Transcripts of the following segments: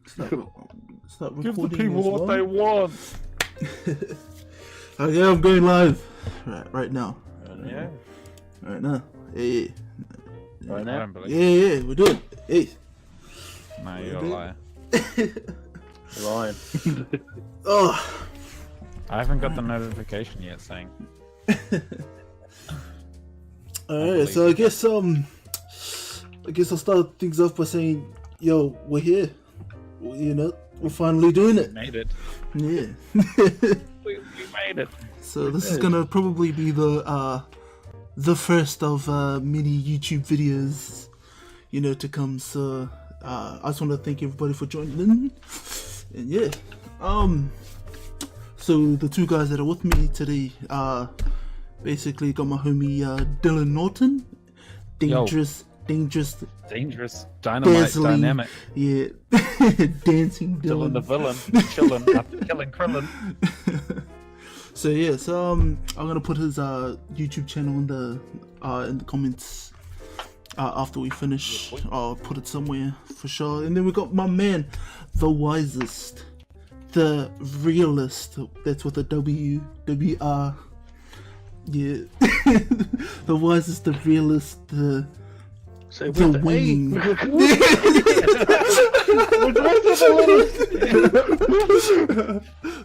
Start Give the recording people as what well. they want. Okay, I'm going live right now. Yeah. Right now. Hey. Right I now? don't believe Yeah, we're doing it. Hey. No, you're a liar. Ryan. Oh. I haven't got the notification yet saying. Alright, so I guess I'll start things off by saying, yo, we're here. You know, we're finally doing it. Made it. Yeah. We made it. So this is gonna probably be the first of many YouTube videos, you know, to come. So I just want to thank everybody for joining in, and yeah, so the two guys that are with me today, basically got my homie Dylan Norton, dangerous, Dynamite, dazzling, dynamic. yeah, dancing Dylan the Dylan. villain, chilling after killing Krillin. So yeah, so I'm gonna put his YouTube channel in the comments after we finish. I'll put it somewhere for sure. And then we got my man, the wisest, the realist. That's with a WR. Yeah, the wisest, the realist, the winning.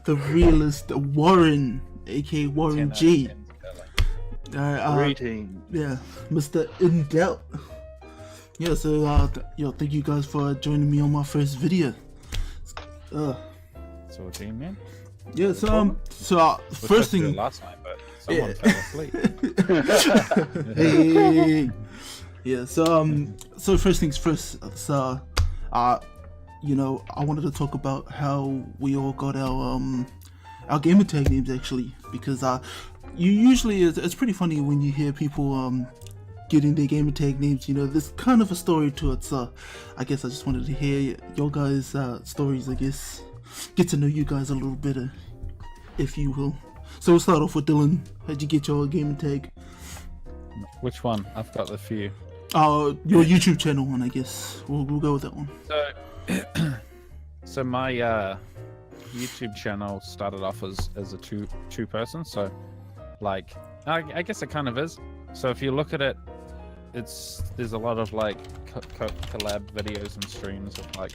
The realist, Warren, aka Warren G. Greetings. Yeah, Mr. In Doubt. Yeah, so thank you guys for joining me on my first video. So a team, man. Yeah, so first thing. Last night, but someone fell asleep. Hey. Yeah, so first things first. So, you know, I wanted to talk about how we all got our gamer tag names actually, because you usually it's pretty funny when you hear people getting their gamer tag names. You know, there's kind of a story to it. So, I guess I just wanted to hear your guys' stories. I guess get to know you guys a little better, if you will. So we'll start off with Dylan. How'd you get your gamer tag? Which one? I've got a few. Your YouTube channel one, I guess. We'll go with that one. So my YouTube channel started off as a two person. So, like, I guess it kind of is. So if you look at it, there's a lot of like collab videos and streams of like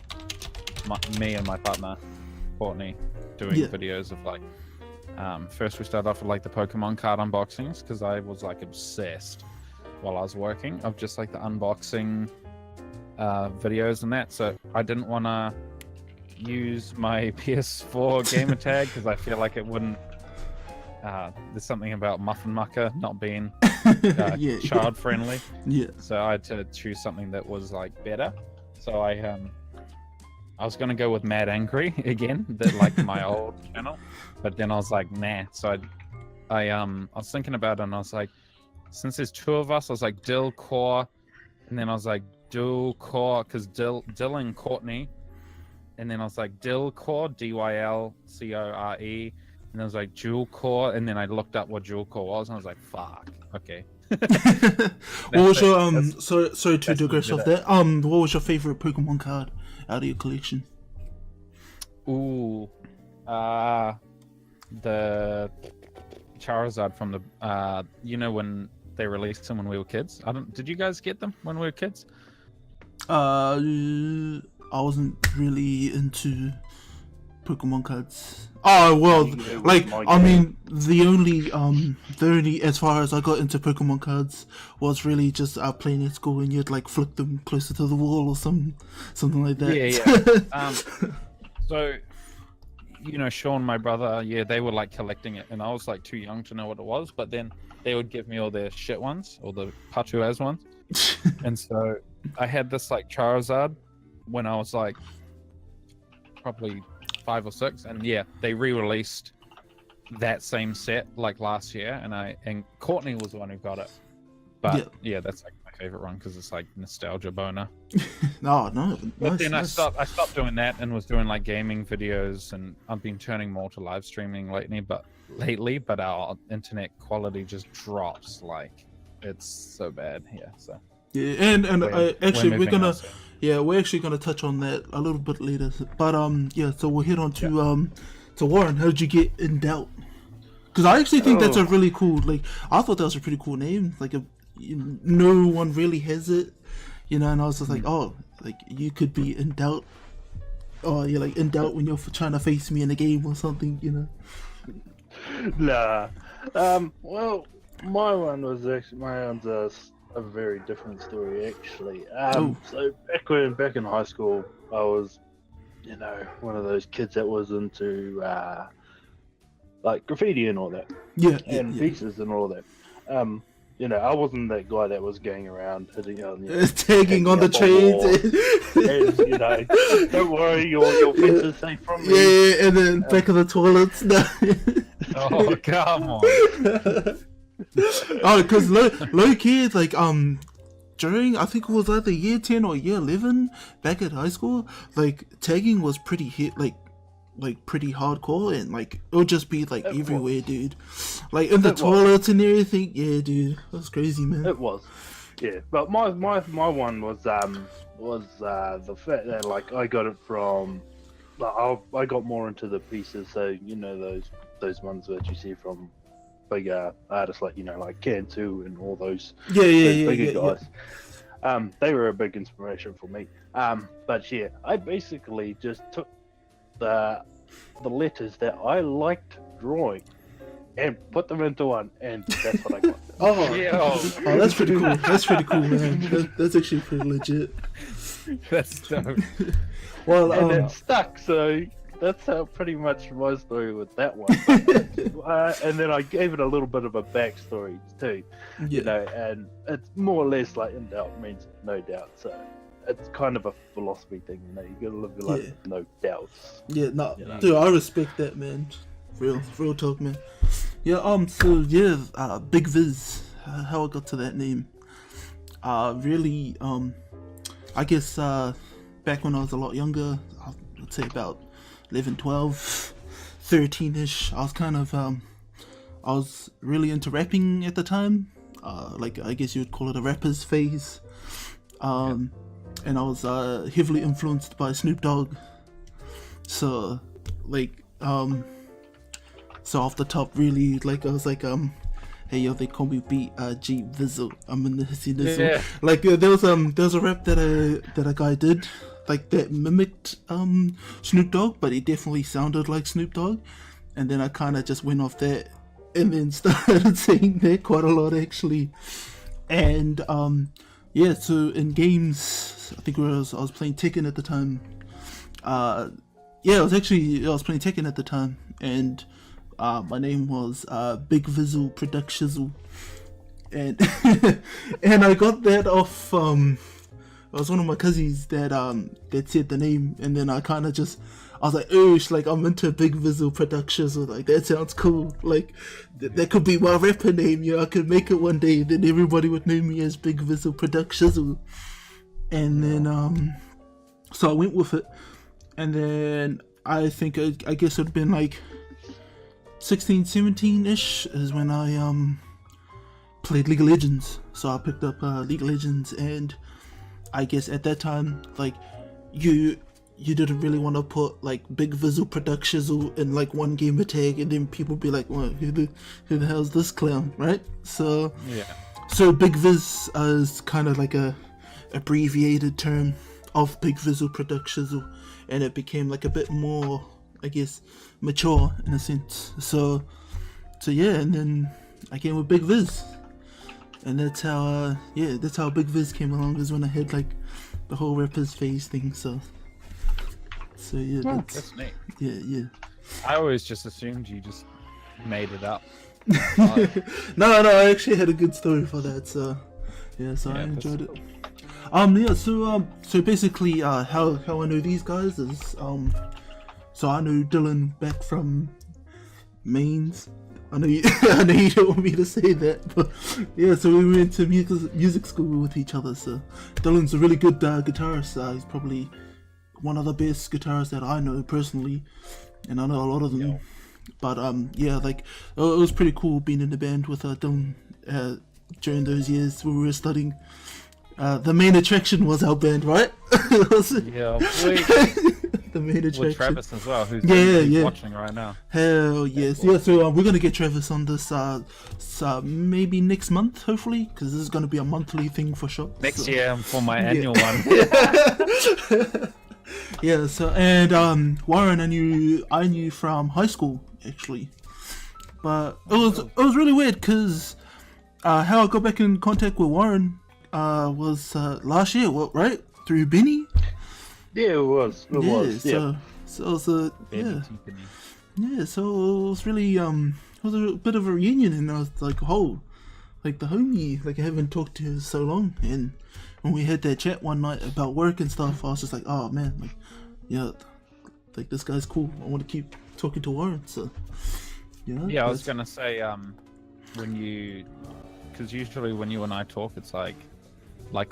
me and my partner Courtney doing videos of like. First we started off with like the Pokemon card unboxings, because I was like obsessed while I was working of just like the unboxing videos and that. So I didn't want to use my PS4 gamer tag because I feel like it wouldn't. There's something about Muffin Mucker not being child friendly. Yeah. So I had to choose something that was like better. So I was gonna go with Mad Angry again, like my old channel, but then I was like, nah. So I was thinking about it, and I was like, since there's two of us, I was like Dill Core, and then I was like Dual Core, because Dylan Courtney, and then I was like Dill Core, Dylcore, and then I was like Dual Core, and then I looked up what Dual Core was, and I was like, fuck, okay. What was your sorry to digress off that. What was your favorite Pokemon card out of your collection? Ooh, the Charizard from the you know, when they released them when we were kids. Did you guys get them when we were kids? I wasn't really into Pokemon cards. Oh well, like I mean, the only as far as I got into Pokemon cards was really just playing at school, and you'd like flick them closer to the wall or something like that. Yeah. So, you know, Sean, my brother, they were like collecting it, and I was like too young to know what it was. But then they would give me all their shit ones, or the Pachhuaz ones, and so I had this like Charizard when I was like probably 5 or 6, and they re-released that same set like last year, and Courtney was the one who got it. But that's like my favorite one because it's like nostalgia boner. No, but then I stopped doing that and was doing like gaming videos, and I've been turning more to live streaming lately, but our internet quality just drops, like it's so bad here. So and actually we're Yeah, we're actually gonna touch on that a little bit later. But yeah, so we'll hit on to Warren. How did you get In Doubt? Because I actually think that's a really cool. Like, I thought that was a pretty cool name. Like, no one really has it, you know. And I was just like, oh, like you could be in doubt, or you're like in doubt when you're trying to face me in a game or something, you know. Nah. Well, mine's a very different story actually. So back in high school, I was, you know, one of those kids that was into like graffiti and all that, and pieces and all that. You know, I wasn't that guy that was going around hitting on, tagging on the trains, and you know, don't worry, your fence is safe from me. Yeah, and then back of the toilets. Oh, come on. Oh, because low key, like during, I think it was either year 10 or year 11 back at high school, like tagging was pretty pretty hardcore, and like it would just be like everywhere, dude. Like in the toilets and everything. Yeah, dude, that's crazy, man. It was, yeah. But my one was the fact that like I got it from, like, I got more into the pieces. So you know those ones that you see from bigger artists like, you know, like Cantu and all those bigger guys. They were a big inspiration for me. But yeah, I basically just took the letters that I liked drawing and put them into one, and that's what I got. Oh, that's pretty cool. That's pretty cool, man. That's actually pretty legit. That's dope. Well, and it stuck, so that's how pretty much my story with that one. And then I gave it a little bit of a backstory too, you know, and it's more or less like in doubt means no doubt. So it's kind of a philosophy thing, you know. You gotta live your life with no doubts. Yeah, no, you know? Dude, I respect that, man. Real talk, man. Yeah, so yeah, Big Viz. How I got to that name? Really, I guess back when I was a lot younger, I'd say about 11, 12, 13-ish, I was kind of I was really into rapping at the time. Like, I guess you would call it a rapper's phase. And I was heavily influenced by Snoop Dogg. So, like, so off the top, really, like, I was like, hey yo, they call me G Vizzle. I'm in the hissy nizzle. Yeah. Like, there was a rap that a guy did, like, that mimicked Snoop Dogg, but he definitely sounded like Snoop Dogg. And then I kind of just went off that, and then started saying that quite a lot, actually. And yeah, so in games, I think I was playing Tekken at the time. Yeah, I was playing Tekken at the time, and my name was Big Vizzle Productizzle, and and I got that off. It was one of my cousins that said the name, and then I kind of just, I was like, oh, like, I'm into Big Vizzle Productions, or like, that sounds cool. Like, that could be my rapper name, you know, I could make it one day, and then everybody would know me as Big Vizzle Productions. And then, so I went with it, and then I think, I guess it'd been like 16, 17-ish is when I played League of Legends. So I picked up League of Legends, and I guess at that time, like, you didn't really want to put like Big Vizzle Productions in like one gamer tag, and then people be like, well, who the hell's this clown, right? So yeah, so Big Viz is kind of like a abbreviated term of Big Vizzle Productions, and it became like a bit more, I guess, mature in a sense. So yeah, and then I came with Big Viz, and that's how Big Viz came along, is when I had like the whole rapper's phase thing. So yeah, that's neat. Yeah. I always just assumed you just made it up. No, I actually had a good story for that. So yeah, I enjoyed it. So basically, how I know these guys is, so I know Dylan back from Mains. I know you don't want me to say that, but yeah, so we went to music school with each other. So Dylan's a really good guitarist. He's probably one of the best guitarists that I know personally, and I know a lot of them. Yeah. But yeah, like, it was pretty cool being in the band with Dylan during those years when we were studying. the main attraction was our band, right? Yeah, The main attraction. with Travis as well, who's watching right now. Hell yes, yeah. So we're gonna get Travis on this maybe next month, hopefully, because this is gonna be a monthly thing for sure. Next year for my annual one. Yeah. So and Warren, I knew from high school actually, but it was really weird because how I got back in contact with Warren was last year, right? Through Benny. Yeah, it was. It was. Yeah. So it was yeah. So it was really it was a bit of a reunion, and I was like, oh, like the homie, like I haven't talked to in so long, and when we had that chat one night about work and stuff, I was just like, oh man, like yeah, like this guy's cool. I want to keep talking to Warren. So yeah, I was gonna say because usually when you and I talk, it's like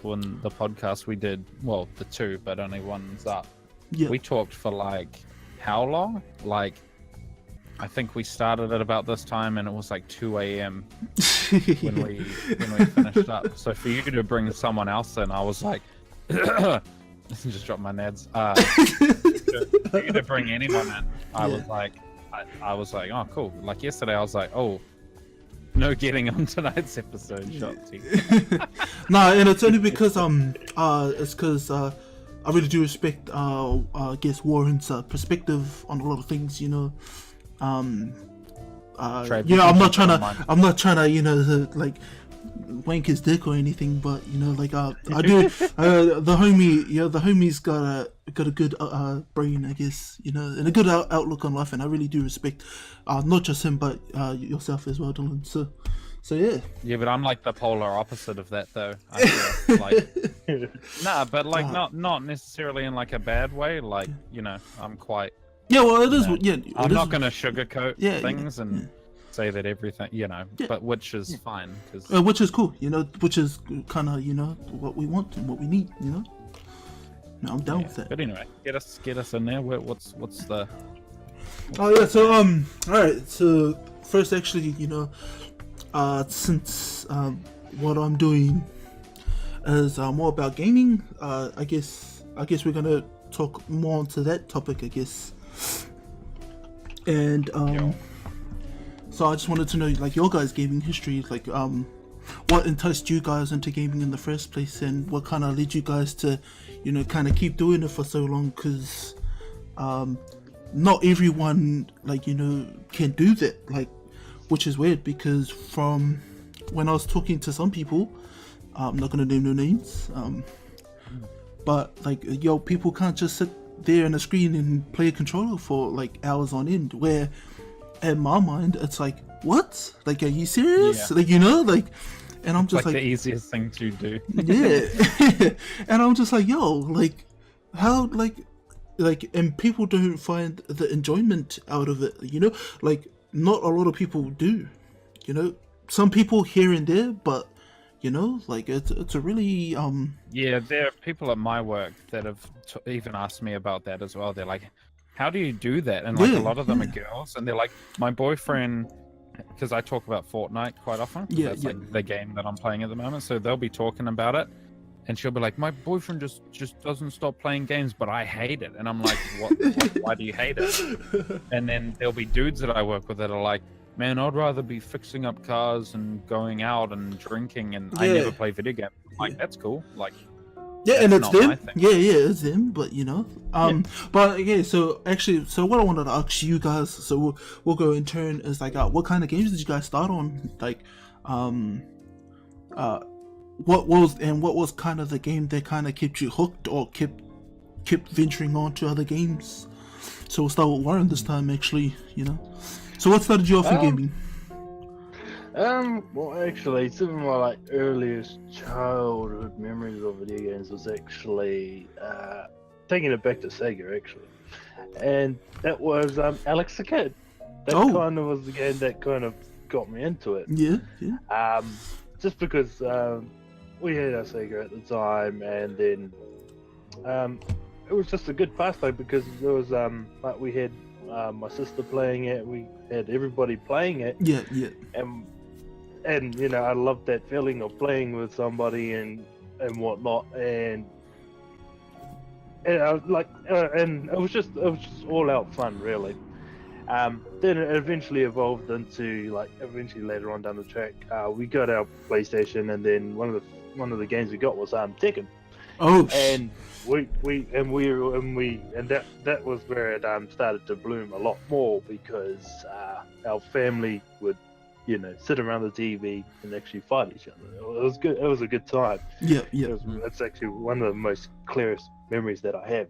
when the podcast we did, well, the two, but only one's up. Yeah. We talked for like how long? Like I think we started at about this time, and it was like 2 a.m. when we finished up. So for you to bring someone else in, I was like, just dropped my nads. For you to bring anyone in, I was like, oh cool. Like yesterday, I was like, oh. No getting on tonight's episode, shot team. Nah, and it's only because it's because I really do respect I guess Warren's perspective on a lot of things, you know. I'm not trying to like wank his dick or anything, but you know, like I do. The homie's got a good brain, I guess, you know, and a good outlook on life, and I really do respect not just him but yourself as well, Dylan. So yeah. Yeah, but I'm like the polar opposite of that, though. I feel like nah, but like not necessarily in like a bad way. Like you know, I'm quite. Yeah, well, it is. Yeah, I'm not gonna sugarcoat things and say that everything, you know, but which is fine, cause... which is cool, you know, which is kind of, you know, what we want and what we need, you know. No, I'm down with that. But anyway, get us in there. What's the? Oh yeah, so all right. So first, actually, you know, since what I'm doing is more about gaming, I guess we're gonna talk more onto that topic, I guess. And so I just wanted to know, like, your guys' gaming history, like, what enticed you guys into gaming in the first place, and what kind of led you guys to, you know, kind of keep doing it for so long, because not everyone, like, you know, can do that, like, which is weird, because from when I was talking to some people, I'm not going to name no names, but, like, yo, people can't just sit there on a screen and play a controller for, like, hours on end, where in my mind, it's like, what? Like, are you serious? Yeah. Like, you know, like, and I'm just like the easiest thing to do. Yeah. And I'm just like, yo, like, how, like, and people don't find the enjoyment out of it, you know? Like, not a lot of people do, you know? Some people here and there, but, you know, like, it's a really, Yeah, there are people at my work that have even asked me about that as well. They're like, how do you do that? And like a lot of them are girls, and they're like, my boyfriend, because I talk about Fortnite quite often. Yeah, that's like the game that I'm playing at the moment. So they'll be talking about it, and she'll be like, my boyfriend just doesn't stop playing games, but I hate it. And I'm like, why do you hate it? And then there'll be dudes that I work with that are like, man, I'd rather be fixing up cars and going out and drinking, and I never play video games. I'm like, that's cool. Like, yeah, and it's them. Yeah, it's them. But you know, but yeah. So actually, what I wanted to ask you guys, so we'll go in turn, is like, what kind of games did you guys start on? Like, what was kind of the game that kind of kept you hooked, or kept venturing on to other games? So we'll start with Warren this time, actually. You know, so what started you off in gaming? Well, actually, some of my like earliest childhood memories of video games was actually taking it back to Sega, actually, and that was Alex the Kid. That kind of was the game that kind of got me into it. Yeah. Just because we had our Sega at the time, and then it was just a good pastime because there was like we had my sister playing it, we had everybody playing it. Yeah. And you know, I loved that feeling of playing with somebody and and whatnot, and I was like, and it was just all out fun, really. Then it eventually evolved into like eventually later on down the track, we got our PlayStation, and then one of the games we got was Tekken, Oh, and that was where it started to bloom a lot more because our family would sit around the TV and actually fight each other. It was good. It was a good time. yeah. It's actually one of the most clearest memories that I have.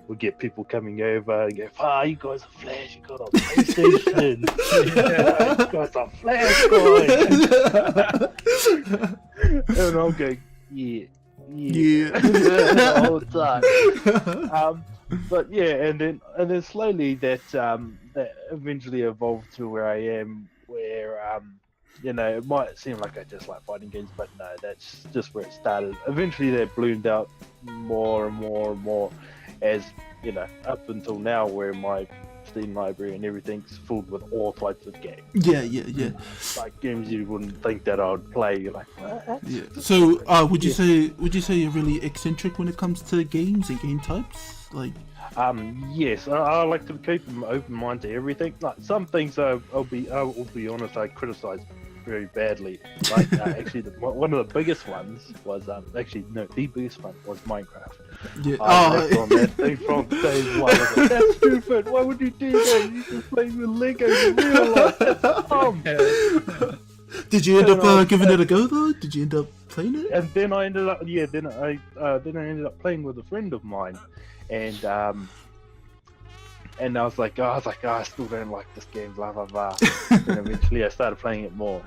We get people coming over and go, "Ah, you guys are Flash. You got a PlayStation. You guys are Flash guys." And I'm going, yeah. The whole time. But yeah, and then slowly that eventually evolved to where I am, where it might seem like I just like fighting games, but no, that's just where it started. Eventually that bloomed out more and more and more as up until now, where my Steam library and everything's filled with all types of games. Yeah. Like games you wouldn't think that I would play. You're like, what? Yeah. So, would you say you're really eccentric when it comes to games and game types? Like, yes, I like to keep an open mind to everything. Like some things, I will be honest, I criticize very badly. Like actually, one of the biggest ones was the biggest one was Minecraft. yeah. On that thing from day one. I was like, that's stupid. Why would you do that? You just play with Legos in real life. That's dumb. Did you end up giving it a go though? Did you end up playing it? And then I ended up, then I ended up playing with a friend of mine, and I was like, I still don't like this game, blah blah blah. And eventually I started playing it more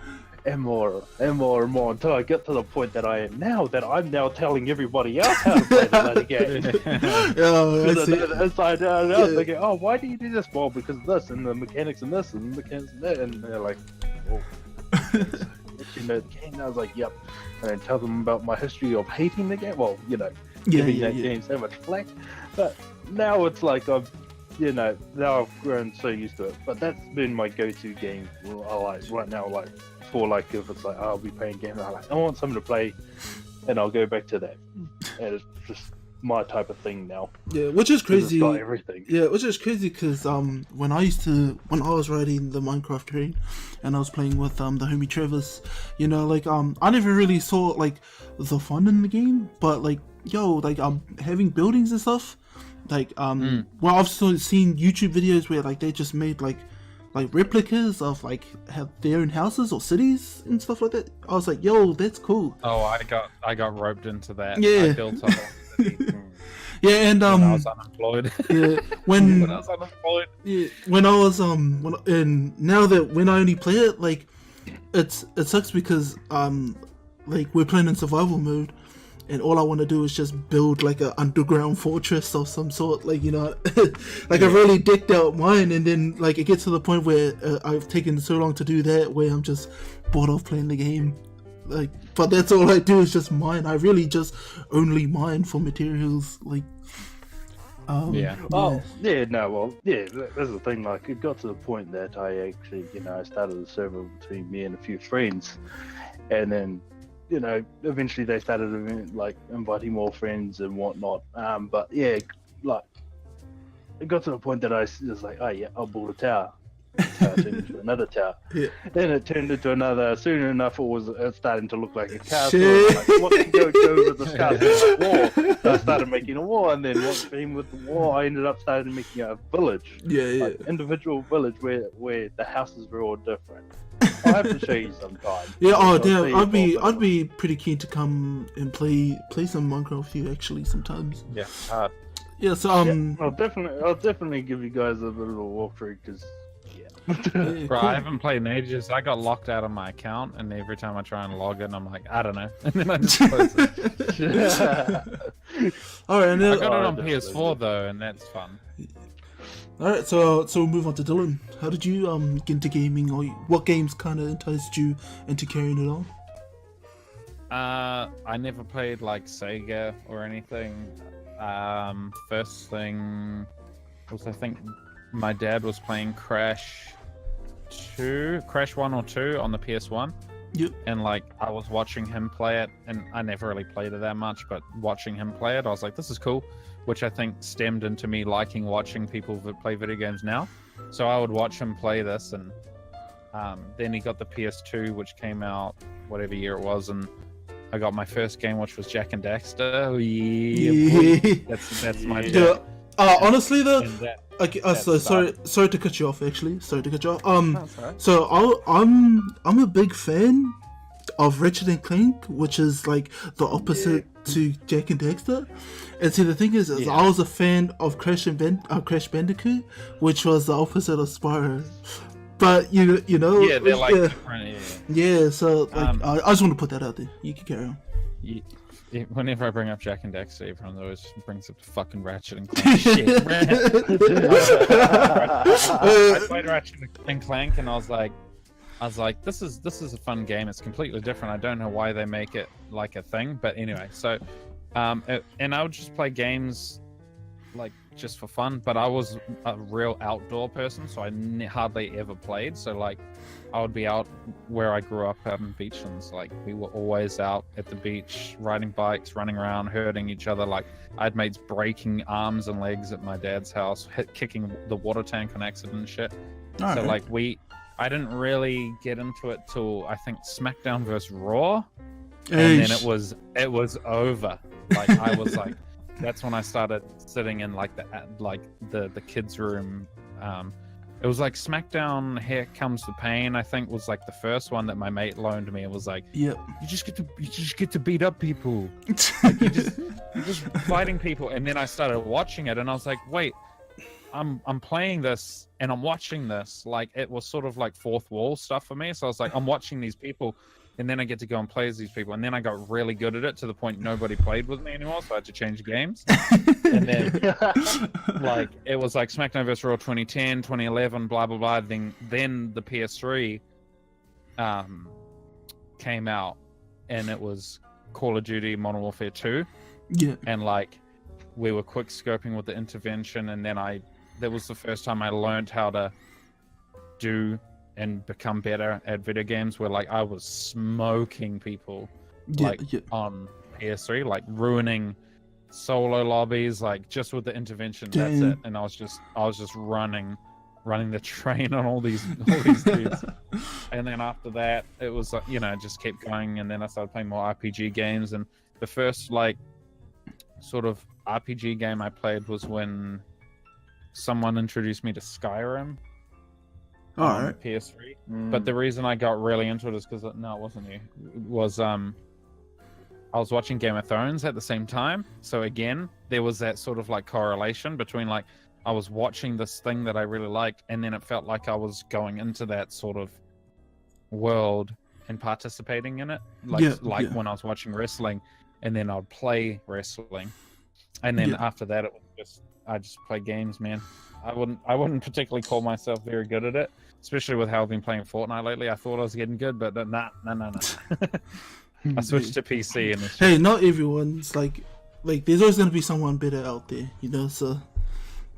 and more and more and more until I get to the point that I am now, that I'm now telling everybody else how to play the bloody game. I was thinking, oh, why do you do this? Well, because of this and the mechanics and this and the mechanics and that, and they're like, oh, you know the game. And I was like, yep. And then tell them about my history of hating the game. Well, giving that game so much flack. But now it's like now I've grown so used to it. But that's been my go-to game. I like right now, like for like if it's like I'll be playing games, I want something to play, and I'll go back to that. And it's just my type of thing now. Yeah, which is crazy. It's got everything. Yeah, which is crazy because when I was writing the Minecraft train, and I was playing with the homie Travis, I never really saw like the fun in the game, but like having buildings and stuff, well, I've seen YouTube videos where like they just made like replicas of like have their own houses or cities and stuff like that. I was like, yo, that's cool. Oh, I got roped into that. Yeah. I built a whole city. Yeah, and when I was unemployed. Yeah, when I was unemployed. Yeah, when I was and now that when I only play it, like it sucks because like we're playing in survival mode, and all I want to do is just build like an underground fortress of some sort, like like I've really dicked out mine, and then like it gets to the point where I've taken so long to do that, where I'm just bored of playing the game. Like, but that's all I do is just mine. I really just only mine for materials. Like, that's the thing. Like, it got to the point that I actually, I started a server between me and a few friends, and then, eventually they started like inviting more friends and whatnot. But yeah, like, it got to the point that I was like, oh yeah, I'll build a tower. Turned into another tower. Yeah. Then it turned into another. Soon enough, it was starting to look like a castle. Like, what can go over this castle? Like wall. So I started making a wall, and then what came with the wall, I ended up starting making a village. Like individual village where the houses were all different. I'll have to show you sometime. Yeah. I'd be pretty keen to come and play some Minecraft with you actually sometimes. Yeah. Yeah. So I'll definitely give you guys a little walkthrough because. Bro, cool. I haven't played in ages. I got locked out of my account, and every time I try and log in, I'm like, I don't know, and then I just close it. All right, and then, I got it on PS4 though, and that's fun. All right, so we'll move on to Dylan. How did you get into gaming, or what games kind of enticed you into carrying it on? I never played like Sega or anything. First thing was, I think my dad was playing Crash 1 or 2 on the PS1, Yep. And like I was watching him play it, and I never really played it that much, but watching him play it, I was like, this is cool, which I think stemmed into me liking watching people play video games now. So I would watch him play this, and then he got the PS2, which came out whatever year it was, and I got my first game, which was Jack and Daxter. Oh, yeah, boy. That's my Yeah. Honestly though, and that- okay, that's sorry to cut you off. Actually, sorry to cut you off. That's all right. So I'm a big fan of Ratchet and Clank, which is like the opposite to Jack and Daxter. And see, the thing is I was a fan of Crash Bandicoot, which was the opposite of Spyro. But you know, Yeah, they're like different. yeah. So like, I just want to put that out there. You can carry on. Whenever I bring up Jack and Daxter, everyone always brings up the fucking Ratchet and Clank shit. I played Ratchet and Clank, and I was like, this is a fun game. It's completely different. I don't know why they make it like a thing, but anyway. So, and I would just play games like just for fun. But I was a real outdoor person, so I hardly ever played. So like, I would be out where I grew up out in Beachlands. Like we were always out at the beach, riding bikes, running around, hurting each other. Like I had mates breaking arms and legs at my dad's house, kicking the water tank on accident and shit. All So right. like I didn't really get into it till I think SmackDown vs. Raw, and then it was over. Like I was like, that's when I started sitting in like the kids' room. It was like SmackDown Here Comes the Pain, I think, was like the first one that my mate loaned me. It was like, Yep. you just get to beat up people. Like you're just fighting people. And then I started watching it, and I was like, wait, I'm playing this and I'm watching this. Like it was sort of like fourth wall stuff for me. So I was like, I'm watching these people, and then I get to go and play as these people. And then I got really good at it to the point nobody played with me anymore, so I had to change games. And then like it was like SmackDown vs. Raw 2010, 2011, blah blah blah. Then the PS3 came out, and it was Call of Duty Modern Warfare 2. Yeah. And like we were quick scoping with the intervention, and then that was the first time I learned how to do and become better at video games, where like I was smoking people like on PS3, like ruining solo lobbies, like just with the intervention. That's it. And I was just running the train on all these dudes. And then after that, it was just kept going. And then I started playing more RPG games. And the first like sort of RPG game I played was when someone introduced me to Skyrim. On Alright. PS3. But the reason I got really into it is because it wasn't you. It was I was watching Game of Thrones at the same time. So again, there was that sort of like correlation between like I was watching this thing that I really liked, and then it felt like I was going into that sort of world and participating in it. Like when I was watching wrestling, and then I'd play wrestling. And then after that it was I just play games, man. I wouldn't particularly call myself very good at it, especially with how I've been playing Fortnite lately. I thought I was getting good, but nah. I switched to PC, and Hey, not everyone's like there's always gonna be someone better out there, you know. So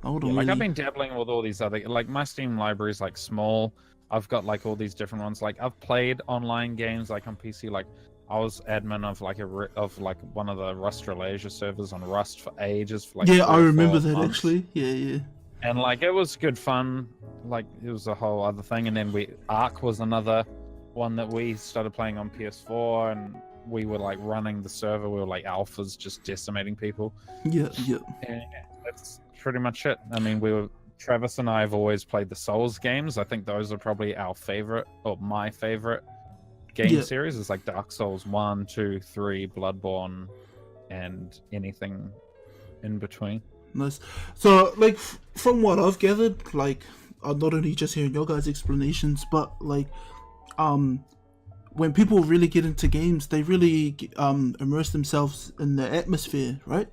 I wouldn't like really... I've been dabbling with all these other, like my Steam library is like small. I've got like all these different ones. Like I've played online games like on PC. Like I was admin of like one of the Rust Relasia servers on Rust for ages. For like I 3 or remember 4 that months. actually. Yeah. And like it was good fun. Like it was a whole other thing. And then Ark was another one that we started playing on PS4, and we were like running the server. We were like alphas, just decimating people. Yeah. And that's pretty much it. I mean, Travis and I have always played the Souls games. I think those are probably our favorite, or my favorite game series. Is like Dark Souls 1, 2, 3, Bloodborne, and anything in between. Nice. So, like, from what I've gathered, like, not only just hearing your guys' explanations, but like, when people really get into games, they really immerse themselves in the atmosphere, right?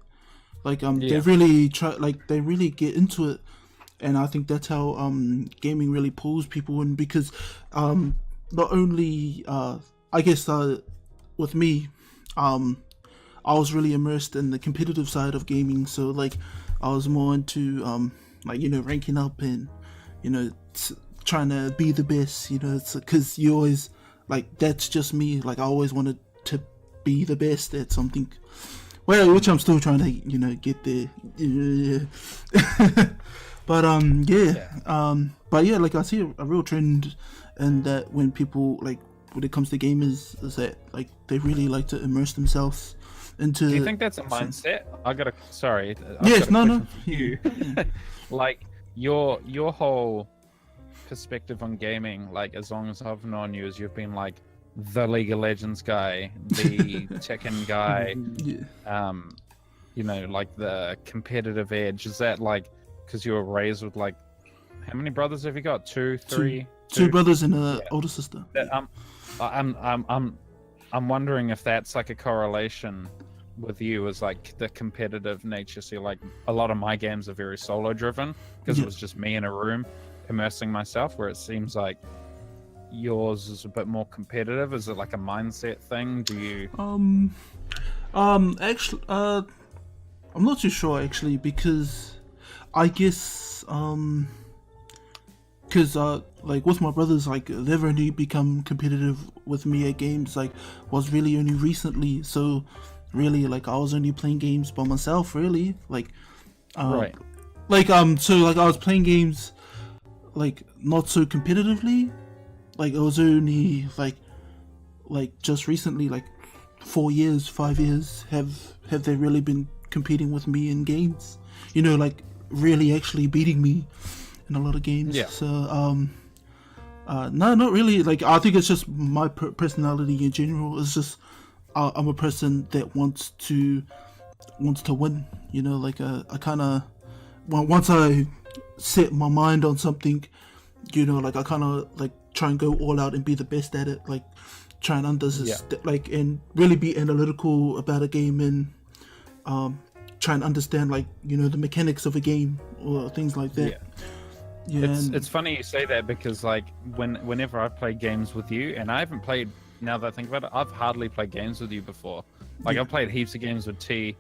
Like, they really try, like, they really get into it, and I think that's how gaming really pulls people in, because not only I guess with me, I was really immersed in the competitive side of gaming, so like I was more into like, you know, ranking up and, you know, trying to be the best, you know. It's because you always like that's just me. Like I always wanted to be the best at something. Well, which I'm still trying to, get there. Yeah. But but yeah, like I see a real trend in that when people like when it comes to gamers is that like they really like to immerse themselves into. Do you think that's a mindset? Sorry. Yes, no. You. Yeah. Like your whole perspective on gaming, like as long as I've known you, is you've been like the League of Legends guy, the Tekken guy, like the competitive edge. Is that like because you were raised with like how many brothers have you got? Two, three? Two brothers and an older sister. I'm wondering if that's like a correlation with you as like the competitive nature. So like a lot of my games are very solo driven because it was just me in a room immersing myself, where it seems like yours is a bit more competitive. Is it like a mindset thing? Do you actually I'm not too sure actually, because I guess because like with my brothers, like they've only become competitive with me at games like was really only recently. So really, like I was only playing games by myself, really. Like right. So like I was playing games like not so competitively. Like it was only like just recently, like 4 years, 5 years have they really been competing with me in games, like really actually beating me in a lot of games. So no, not really. Like I think it's just my personality in general. It's just I'm a person that wants to win, like I kind of once I set my mind on something, like I kind of like try and go all out and be the best at it, like try and understand like and really be analytical about a game and try and understand like the mechanics of a game or things like that. It's funny you say that, because like whenever I play games with you, and I haven't played, now that I think about it, I've hardly played games with you before. Like I've played heaps of games with T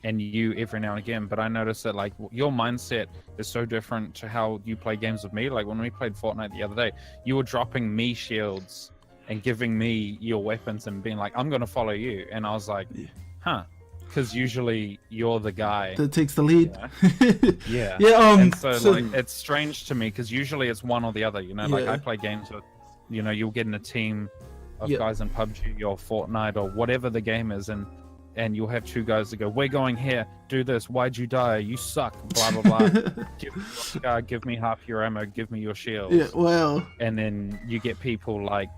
and you every now and again, but I noticed that like your mindset is so different to how you play games with me. Like when we played Fortnite the other day, you were dropping me shields and giving me your weapons and being like, I'm gonna follow you, and I was like, because usually you're the guy that takes the lead. And so like it's strange to me, because usually it's one or the other, like I play games with, you'll get in a team of guys in PUBG or Fortnite or whatever the game is, and you'll have two guys that go, we're going here, do this, why'd you die, you suck, blah blah blah. Give me your scar, give me half your ammo, give me your shields. And then you get people like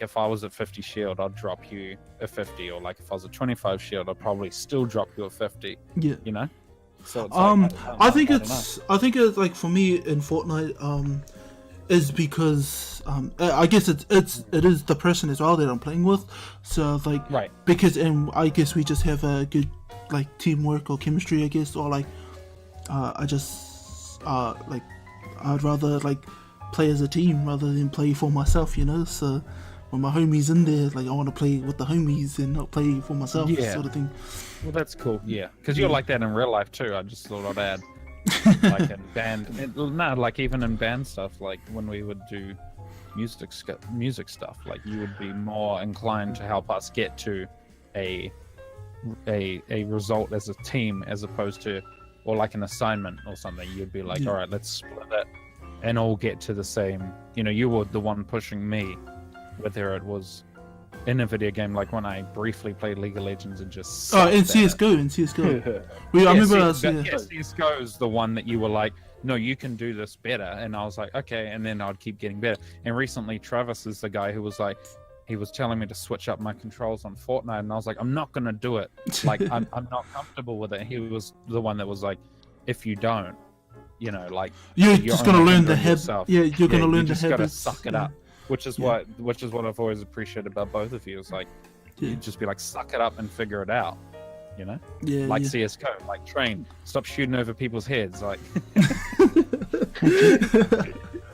if I was at 50 shield, I'd drop you a 50, or like if I was at 25 shield, I'd probably still drop you a 50. So it's I think it's like for me in Fortnite is because I guess it is the person as well that I'm playing with, so like because I guess we just have a good like teamwork or chemistry, I guess, or like I just like I'd rather like play as a team rather than play for myself, so when my homies in there, like I want to play with the homies and not play for myself, sort of thing. Well, that's cool, because you're like that in real life too. I just thought I'd add like in band, like even in band stuff, like when we would do music stuff, like you would be more inclined to help us get to a result as a team, as opposed to, or like an assignment or something. You'd be like, all right, let's split it and all get to the same, you were the one pushing me, whether it was in a video game, like when I briefly played League of Legends and just in CSGO. I remember CSGO is the one that you were like, no, you can do this better, and I was like, okay, and then I'd keep getting better. And recently Travis is the guy who was like, he was telling me to switch up my controls on Fortnite, and I was like, I'm not gonna do it, like I'm not comfortable with it. He was the one that was like, if you don't, like you're just gonna learn the habits. You're gonna learn the habits. You just gotta suck it up. Which is what I've always appreciated about both of you. It's like you just be like, suck it up and figure it out, like CS:GO, like train, stop shooting over people's heads, like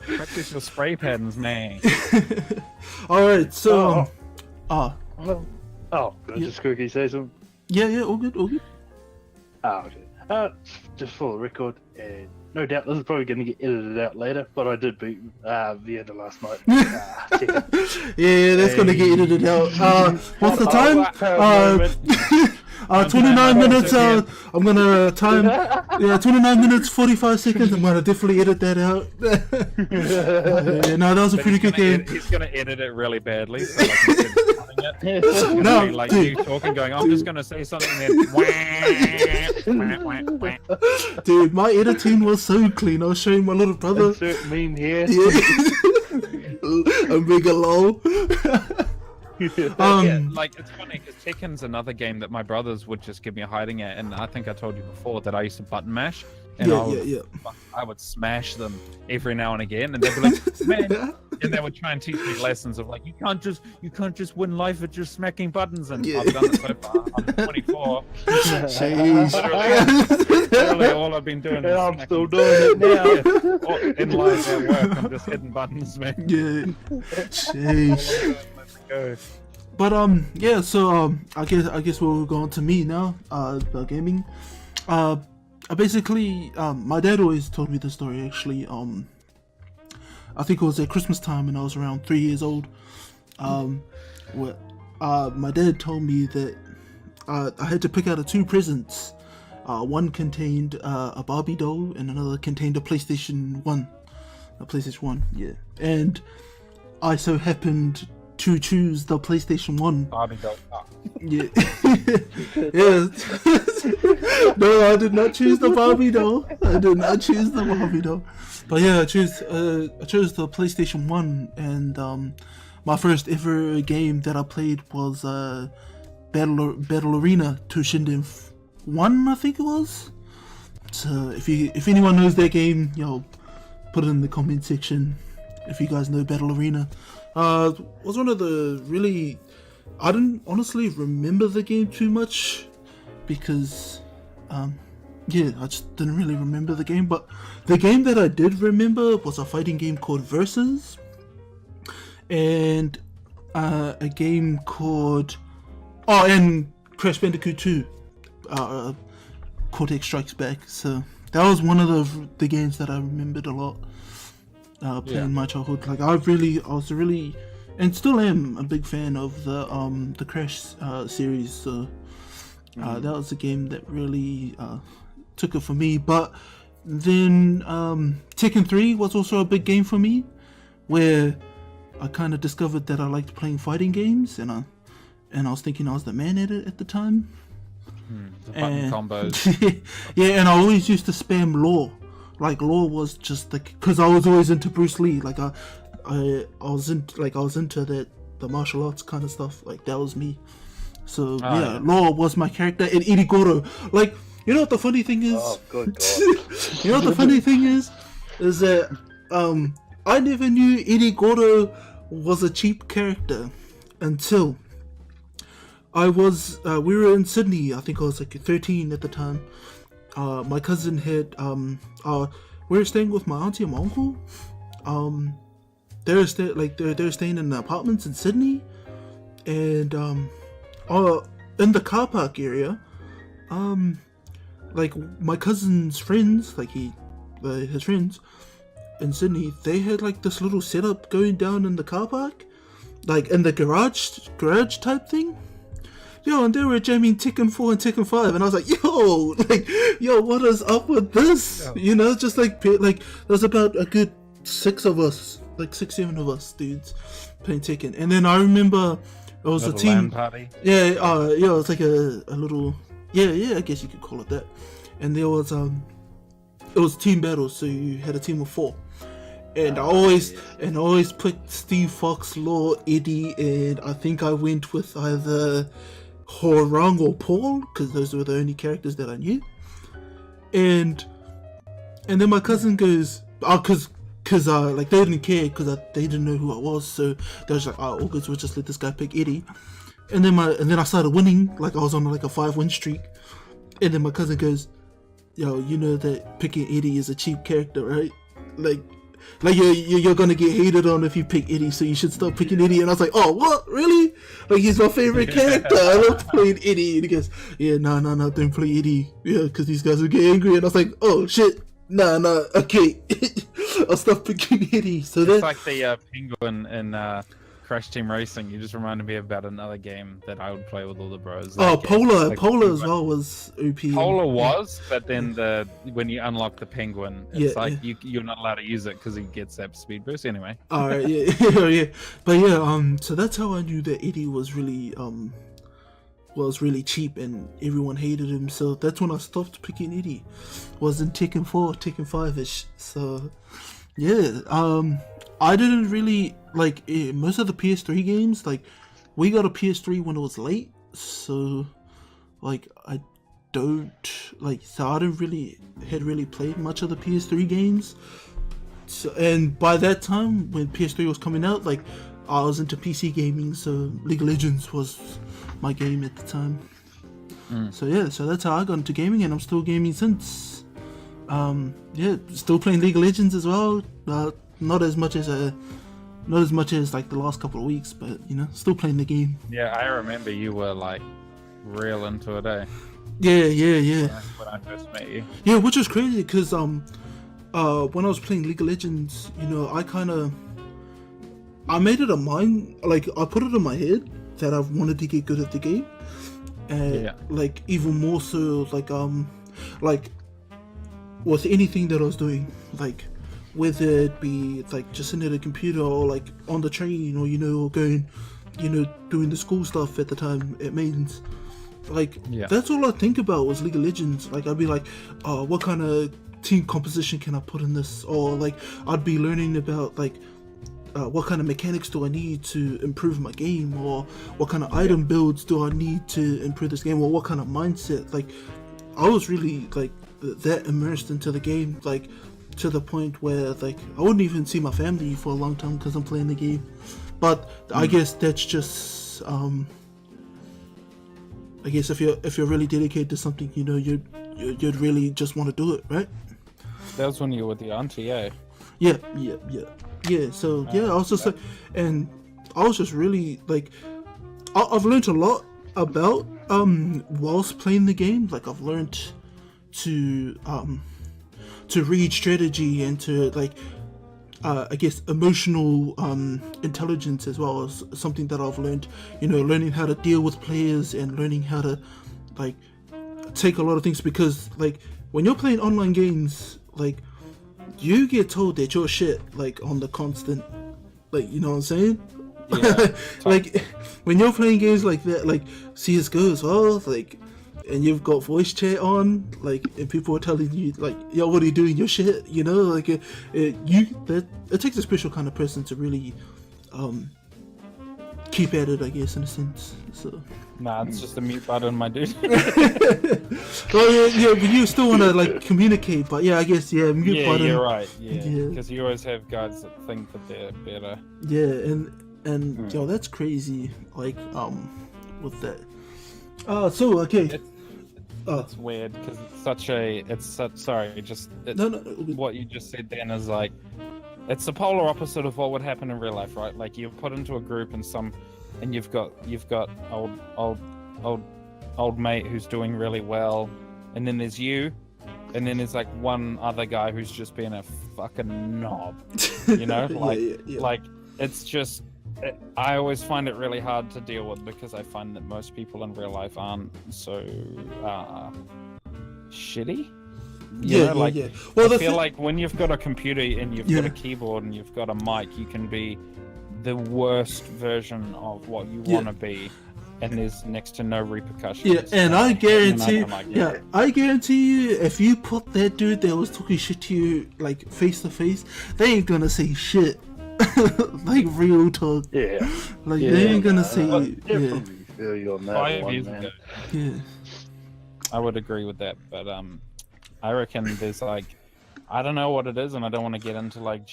practice your spray patterns, man. All right, so just quickly say something. All good. Okay. Just for the record, no doubt this is probably going to get edited out later, but I did beat Vienna last night. Yeah, that's gonna get edited out. What's the time? 29 minutes. I'm gonna time. Yeah, 29 minutes 45 seconds. I'm gonna definitely edit that out. Yeah, no, that was a pretty good game. He's gonna edit it really badly. So like, instead of cutting it, it's gonna No, be like dude. you talking, going, I'm just gonna say something, and then Dude, my editing was so clean. I was showing my little brother. Insert meme here. Yeah. A mega lol. yeah, like it's funny because Tekken's another game that my brothers would just give me a hiding at, and I think I told you before that I used to button mash, and Yeah. I would smash them every now and again, and they'd be like, man, and they would try and teach me lessons of like, you can't just win life with just smacking buttons, and Yeah. I've done it so far. I'm 24. Jeez. Literally all I've been doing. And is I'm smacking still doing it now. Yeah. In life at work, I'm just hitting buttons, man. Yeah. Jeez. Go. But yeah, so I guess we'll go on to me now, about gaming. Basically, my dad always told me the story actually. I think it was at Christmas time and I was around 3 years old. Where my dad told me that I had to pick out of two presents. One contained a Barbie doll and another contained a PlayStation 1. A PlayStation 1, yeah. And I so happened to choose the PlayStation 1. Barbie doll. Oh. Yeah. Yeah. No, I did not choose the Barbie doll. But yeah, I chose the PlayStation 1, and my first ever game that I played was Battle Arena Toshinden 1, I think it was. So if anyone knows that game, put it in the comment section if you guys know Battle Arena. Was one of the really... I didn't honestly remember the game too much because, I just didn't really remember the game. But the game that I did remember was a fighting game called Versus, and a game called and Crash Bandicoot 2, Cortex Strikes Back. So that was one of the games that I remembered a lot. Playing in my childhood. Like I was really, and still am a big fan of the Crash series. So that was a game that really took it for me. But then Tekken 3 was also a big game for me, where I kind of discovered that I liked playing fighting games, and I was thinking I was the man at it at the time. The button combos. Yeah, and I always used to spam Law. Like Law was just because I was always into Bruce Lee. Like I was into the martial arts kind of stuff. Like that was me. So yeah, Law was my character. And Irigoro, like, you know what the funny thing is? Oh, good God. You know what the funny thing is that I never knew Irigoro was a cheap character until we were in Sydney. I think I was like 13 at the time. My cousin had we were staying with my auntie and my uncle. They're staying in the apartments in Sydney, and in the car park area, like my cousin's friends, like his friends in Sydney, they had like this little setup going down in the car park, like in the garage type thing. And they were jamming Tekken 4 and Tekken 5, and I was like, what is up with this? Just like there's about a good 6 of us, like 6-7 of us dudes playing Tekken. And then I remember it was a team LAN party. it was like a little, I guess you could call it that. And there was it was team battles, so you had a team of 4. And I always picked Steve Fox, Law, Eddie, and I think I went with either Horang or Paul, because those were the only characters that I knew. And then my cousin goes, because like they didn't care, because they didn't know who I was, so they was like, all good, so we'll just let this guy pick Eddie. And then I started winning, like I was on like a 5-win streak. And then my cousin goes, you know that picking Eddie is a cheap character, right? Like you're gonna get hated on if you pick Eddie, so you should stop picking Eddie. And I was like, oh, what? Really? Like, he's my favorite character. I love playing Eddie. And he goes, no, don't play Eddie. Yeah, because these guys will get angry. And I was like, oh, shit. No, okay. I'll stop picking Eddie. So It's that like the penguin in Crash Team Racing. You just reminded me about another game that I would play with all the bros. oh, That game. Polar Like, Polar as well was OP. Polar was, but then when you unlock the penguin, it's Yeah, like you're not allowed to use it because he gets that speed boost anyway. All right, yeah. But yeah, so that's how I knew that Eddie was really cheap and everyone hated him. So that's when I stopped picking Eddie. Was in Tekken 4, Tekken 5ish. So yeah, I didn't really like most of the PS3 games. Like we got a PS3 when it was late, so like I didn't really played much of the PS3 games. So, and by that time when PS3 was coming out, like I was into PC gaming, so League of Legends was my game at the time. So yeah, so that's how I got into gaming, and I'm still gaming since. Yeah, still playing League of Legends as well. Not as much as like the last couple of weeks, but you know, still playing the game. Yeah, I remember you were like real into it, eh? Yeah. When I first met you. Yeah, which was crazy because when I was playing League of Legends, you know, I made it a mind, like I put it in my head that I wanted to get good at the game, and like even more so, like with anything that I was doing, like whether it be like just sitting at a computer or like on the train or or going, doing the school stuff at the time at Maidens. Like that's all I think about was League of Legends. Like I'd be like, what kind of team composition can I put in this? Or like I'd be learning about like what kind of mechanics do I need to improve my game, or what kind of item builds do I need to improve this game, or what kind of mindset. Like I was really like that immersed into the game, like to the point where like I wouldn't even see my family for a long time because I'm playing the game. But I guess that's just I guess if you're really dedicated to something, you'd really just want to do it, right? That was when you were with the auntie, eh? Yeah. So yeah, I was just like, and I was just really like, I've learned a lot about whilst playing the game. Like I've learned to read strategy and to like I guess emotional intelligence as well as something that I've learned. Learning how to deal with players and learning how to like take a lot of things, because like when you're playing online games, like you get told that you're shit like on the constant, like you know what I'm saying? Yeah. Like when you're playing games like that, like CS:GO as well, like, and you've got voice chat on, like, and people are telling you like, yo, what are you doing? Your shit, like it takes a special kind of person to really keep at it, I guess, in a sense. So Nah, it's just a mute button, my dude. well, yeah, but you still want to like communicate, but yeah, I guess mute button. You're right. Yeah, because you always have guys that think that they're better. Yeah, and yo, that's crazy. Like with that. So okay. It's weird because what you just said then is like, it's the polar opposite of what would happen in real life, right? Like you're put into a group and you've got old mate who's doing really well, and then there's you, and then there's like one other guy who's just being a fucking knob, like it's just. I always find it really hard to deal with because I find that most people in real life aren't so shitty. Well, I feel like when you've got a computer and you've got a keyboard and you've got a mic, you can be the worst version of what you want to be, and there's next to no repercussions. Yeah, and I guarantee, I guarantee you, if you put that dude that was talking shit to you like face to face, they ain't gonna say shit. Like real talk. Yeah. Like they ain't gonna say. Definitely feel you on that 5 one, years man. ago. Yeah. I would agree with that, but I reckon there's like, I don't know what it is, and I don't want to get into like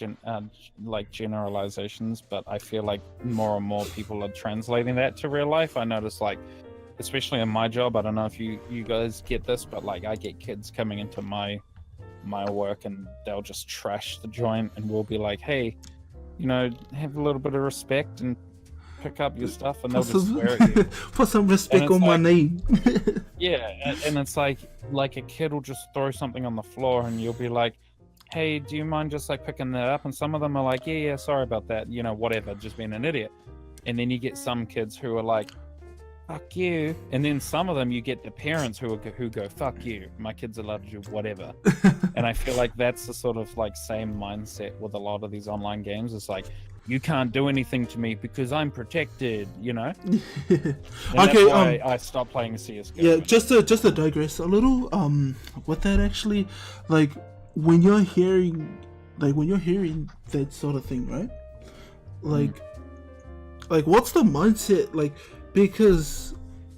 generalizations, but I feel like more and more people are translating that to real life. I notice like, especially in my job, I don't know if you guys get this, but like I get kids coming into my work and they'll just trash the joint, and we'll be like, hey, have a little bit of respect and pick up your stuff, and they'll just swear at you. Put some respect on my name. Yeah, and it's like a kid will just throw something on the floor, and you'll be like, hey, do you mind just like picking that up? And some of them are like, yeah, sorry about that, you know, whatever, just being an idiot. And then you get some kids who are like, fuck you. And then some of them you get the parents who go, fuck you, my kid's allowed to do whatever. And I feel like that's the sort of like same mindset with a lot of these online games. It's like, you can't do anything to me because I'm protected, you know. And that's why I stopped playing CS:GO. Yeah, just to digress a little, with that actually, like when you're hearing that sort of thing, right? Like what's the mindset like? Because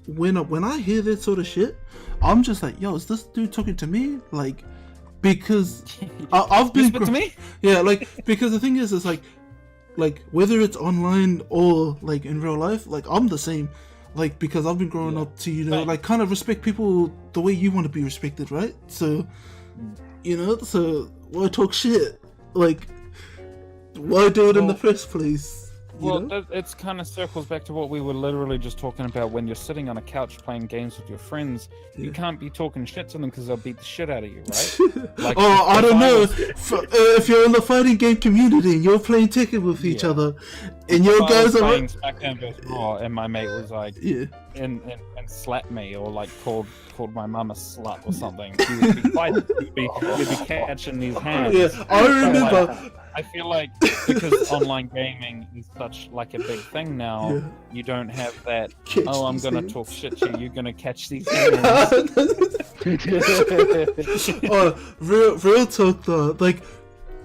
when I hear that sort of shit, I'm just like, yo, is this dude talking to me? Like, because I've been to me? Yeah, like because the thing is like whether it's online or like in real life, like I'm the same. Like because I've been growing up to, you know, like kind of respect people the way you want to be respected, right? So, you know, so why talk shit? Like, why do it in the first place? Well, it's kind of circles back to what we were literally just talking about. When you're sitting on a couch playing games with your friends, you can't be talking shit to them because they'll beat the shit out of you, right? Like, I don't know. If you're in the fighting game community and you're playing Tekken with each other, and your guys are playing SmackDown vs. Raw, and my mate was like, and slapped me, or like called my mum a slut or something. He would be fighting. He'd be catching these hands. Yeah, I remember. Like, I feel like because online gaming is such like a big thing now, you don't have that. I'm gonna talk shit to you. You're gonna catch these hands. Real talk though. Like,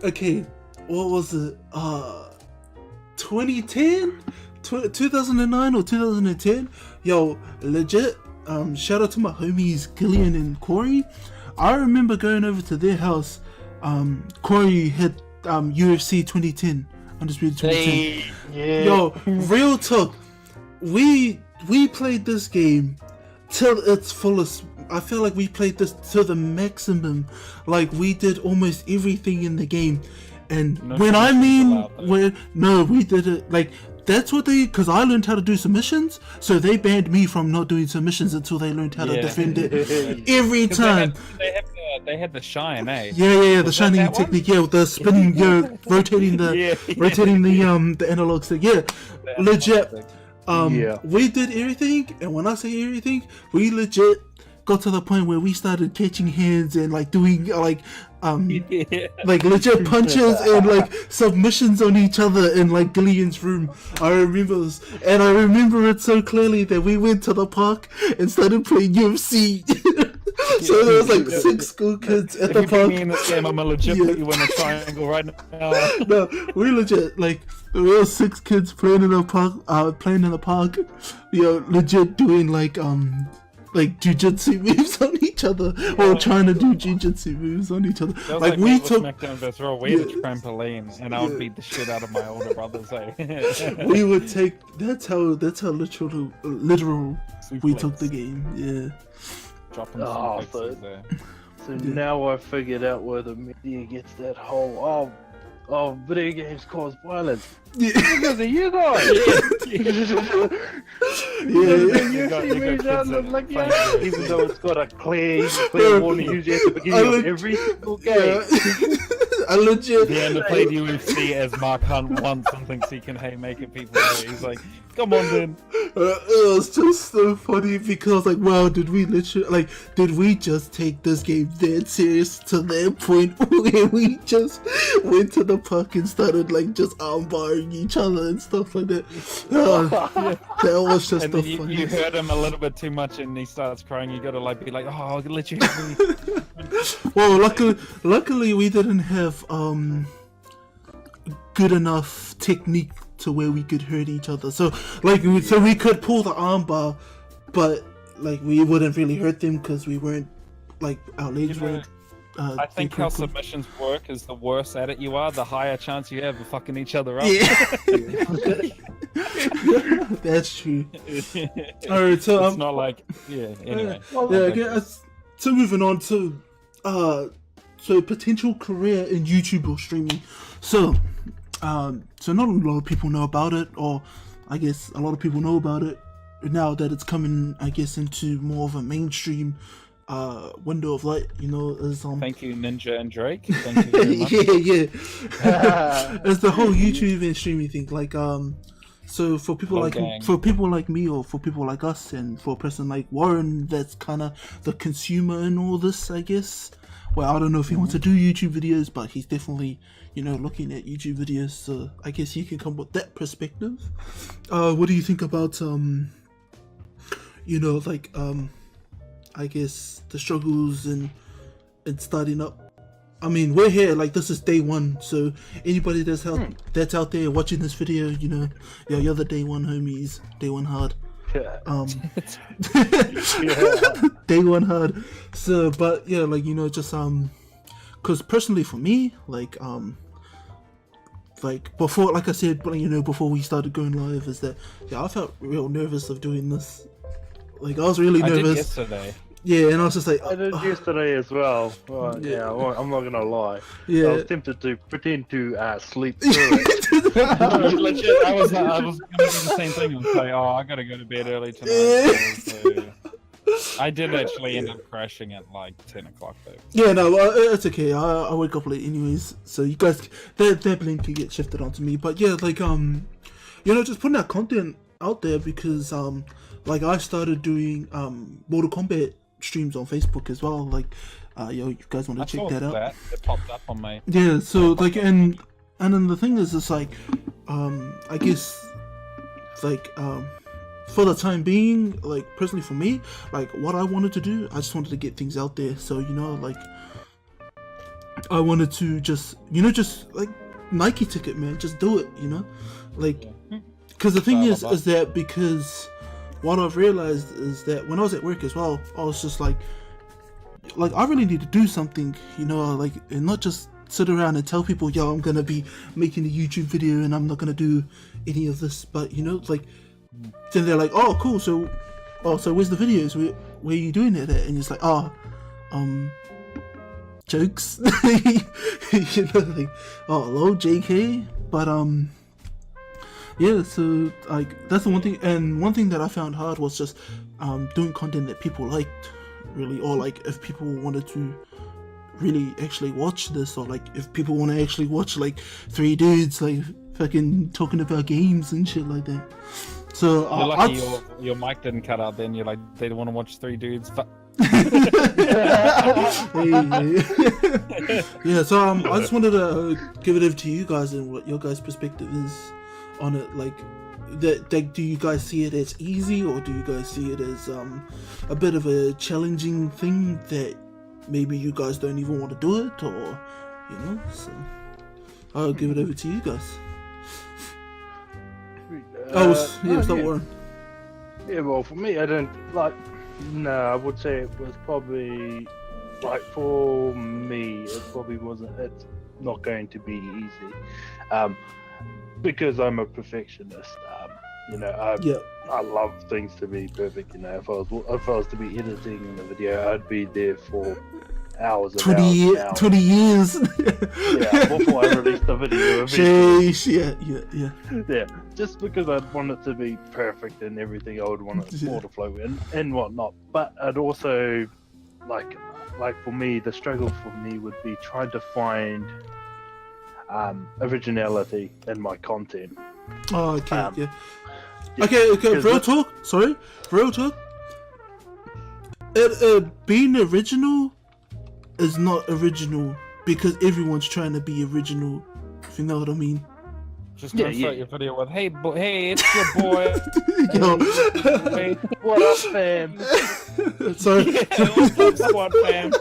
okay, what was it? 2010, 2009 or 2010? Yo, legit. Shout out to my homies Gillian and Corey. I remember going over to their house. Corey had UFC 2010, Undisputed 2010. Yo, real talk. We played this game till its fullest. I feel like we played this to the maximum. Like we did almost everything in the game. And we did it like. That's what because I learned how to do submissions, so they banned me from not doing submissions until they learned how to defend it every time. They had the shine, eh? Yeah, the shining technique, with the spinning, rotating the analog stick, legit. We did everything, and when I say everything, we legit got to the point where we started catching hands and like doing like legit punches and like submissions on each other in like Gillian's room. I remember this, and I remember it so clearly that we went to the park and started playing UFC. So there was like 6 school kids at the park. If you me in this game, I'm gonna legit put you in a triangle right now. No, we legit like there were 6 kids playing in the park. Legit doing like jujitsu moves on each other, or trying to do jujitsu moves on each other. Like we took SmackDown vs. Raw, we had a trampoline, and I would beat the shit out of my older brothers. We would take. That's how literal. We took the game. Yeah. Dropping some fixes there. So now I figured out where the media gets that whole video games cause violence. Because of you guys. Even though it's got a clear warning usually at the beginning of every single game. I legit. Leander played UFC as Mark Hunt once and thinks he can haymaker at people. He's like, come on then. It was just so funny because like, wow, did we just take this game that serious to that point where we just went to the park and started like just armbarring each other and stuff like that. That was just the funniest. You heard him a little bit too much and he starts crying. You gotta like be like, oh, I'll let you hit me. Well, luckily we didn't have good enough technique to where we could hurt each other. So we could pull the armbar, but like we wouldn't really hurt them because we weren't like our legs weren't. I think how submissions work is the worse at it you are, the higher chance you have of fucking each other up. Yeah. That's true. Alright, so it's not like anyway. So moving on to potential career in YouTube or streaming. So not a lot of people know about it, or I guess a lot of people know about it now that it's coming, I guess, into more of a mainstream window of light, you know, is Thank you, Ninja and Drake. Thank you very much. yeah. It's the whole YouTube and streaming thing. Like, so for people gang. for people like me, or for people like us, and for a person like Warren, that's kind of the consumer in all this, I guess. Well, I don't know if he wants to do YouTube videos, but he's definitely, you know, looking at YouTube videos. So I guess you can come with that perspective. What do you think about you know, like I guess the struggles and starting up? I mean, we're here, like, this is day one, so anybody that's out there watching this video, you know, you're the day one homies, day one hard. Day one hard. So, but yeah, like, you know, just because personally for me, like before, like I said, you know, before we started going live, is that I felt real nervous of doing this. Like, I was really nervous. I did yesterday. Yeah, and I was just like, I did yesterday as well. Well, yeah, I'm not gonna lie. Yeah. I was tempted to pretend to sleep through it. Legit, I was gonna do the same thing and say, "Oh, I gotta go to bed early tonight." So, I did actually end up crashing at like 10 o'clock though. Yeah, no, it's okay. I wake up late anyways, so you guys, their blame can get shifted onto me. But yeah, like you know, just putting that content out there, because like I started doing Mortal Kombat streams on Facebook as well. Like, yo, you guys want to check that out? It popped up on my. Yeah, so like, and then the thing is, it's like, I guess, like, for the time being, like, personally for me, like, what I wanted to do, I just wanted to get things out there. So, you know, like, I wanted to just, you know, just like Nike ticket, man, just do it, you know, like, because the thing is that, because what I've realized is that when I was at work as well, I was just like I really need to do something, you know, like, and not just sit around and tell people, yo, I'm gonna be making a YouTube video and I'm not gonna do any of this. But, you know, like, then they're like, oh, cool, so where's the videos, where are you doing it at? And it's like, jokes. You know, like, oh, hello, JK. But yeah, so like, that's the one thing. And one thing that I found hard was just doing content that people liked, really, or like if people wanted to really actually watch this, or like if people want to actually watch like three dudes like fucking talking about games and shit like that. So you're lucky your mic didn't cut out then. You're like, they don't want to watch three dudes. Yeah, so I just wanted to give it over to you guys and what your guys' perspective is on it. Like, that do you guys see it as easy, or do you guys see it as a bit of a challenging thing that maybe you guys don't even want to do it, or, you know? So I'll give it over to you guys. Stop worrying. Yeah, well, for me, I don't like. No, I would say it was probably like, for me, it probably wasn't. It's not going to be easy, because I'm a perfectionist. You know, I love things to be perfect. You know, if I was to be editing a video, I'd be there for hours and 20 years. Yeah, before I released the video. Sheesh, Yeah, just because I'd want it to be perfect and everything, I would want it all to flow in and whatnot. But I'd also, like for me, the struggle for me would be trying to find originality in my content. Oh, okay, yeah. Okay, real talk. Sorry, real talk. Being original is not original because everyone's trying to be original. If you know what I mean. Just don't start your video with, hey, it's your boy. Yo. Hey, what up, fam? Sorry. What's up, squad fam?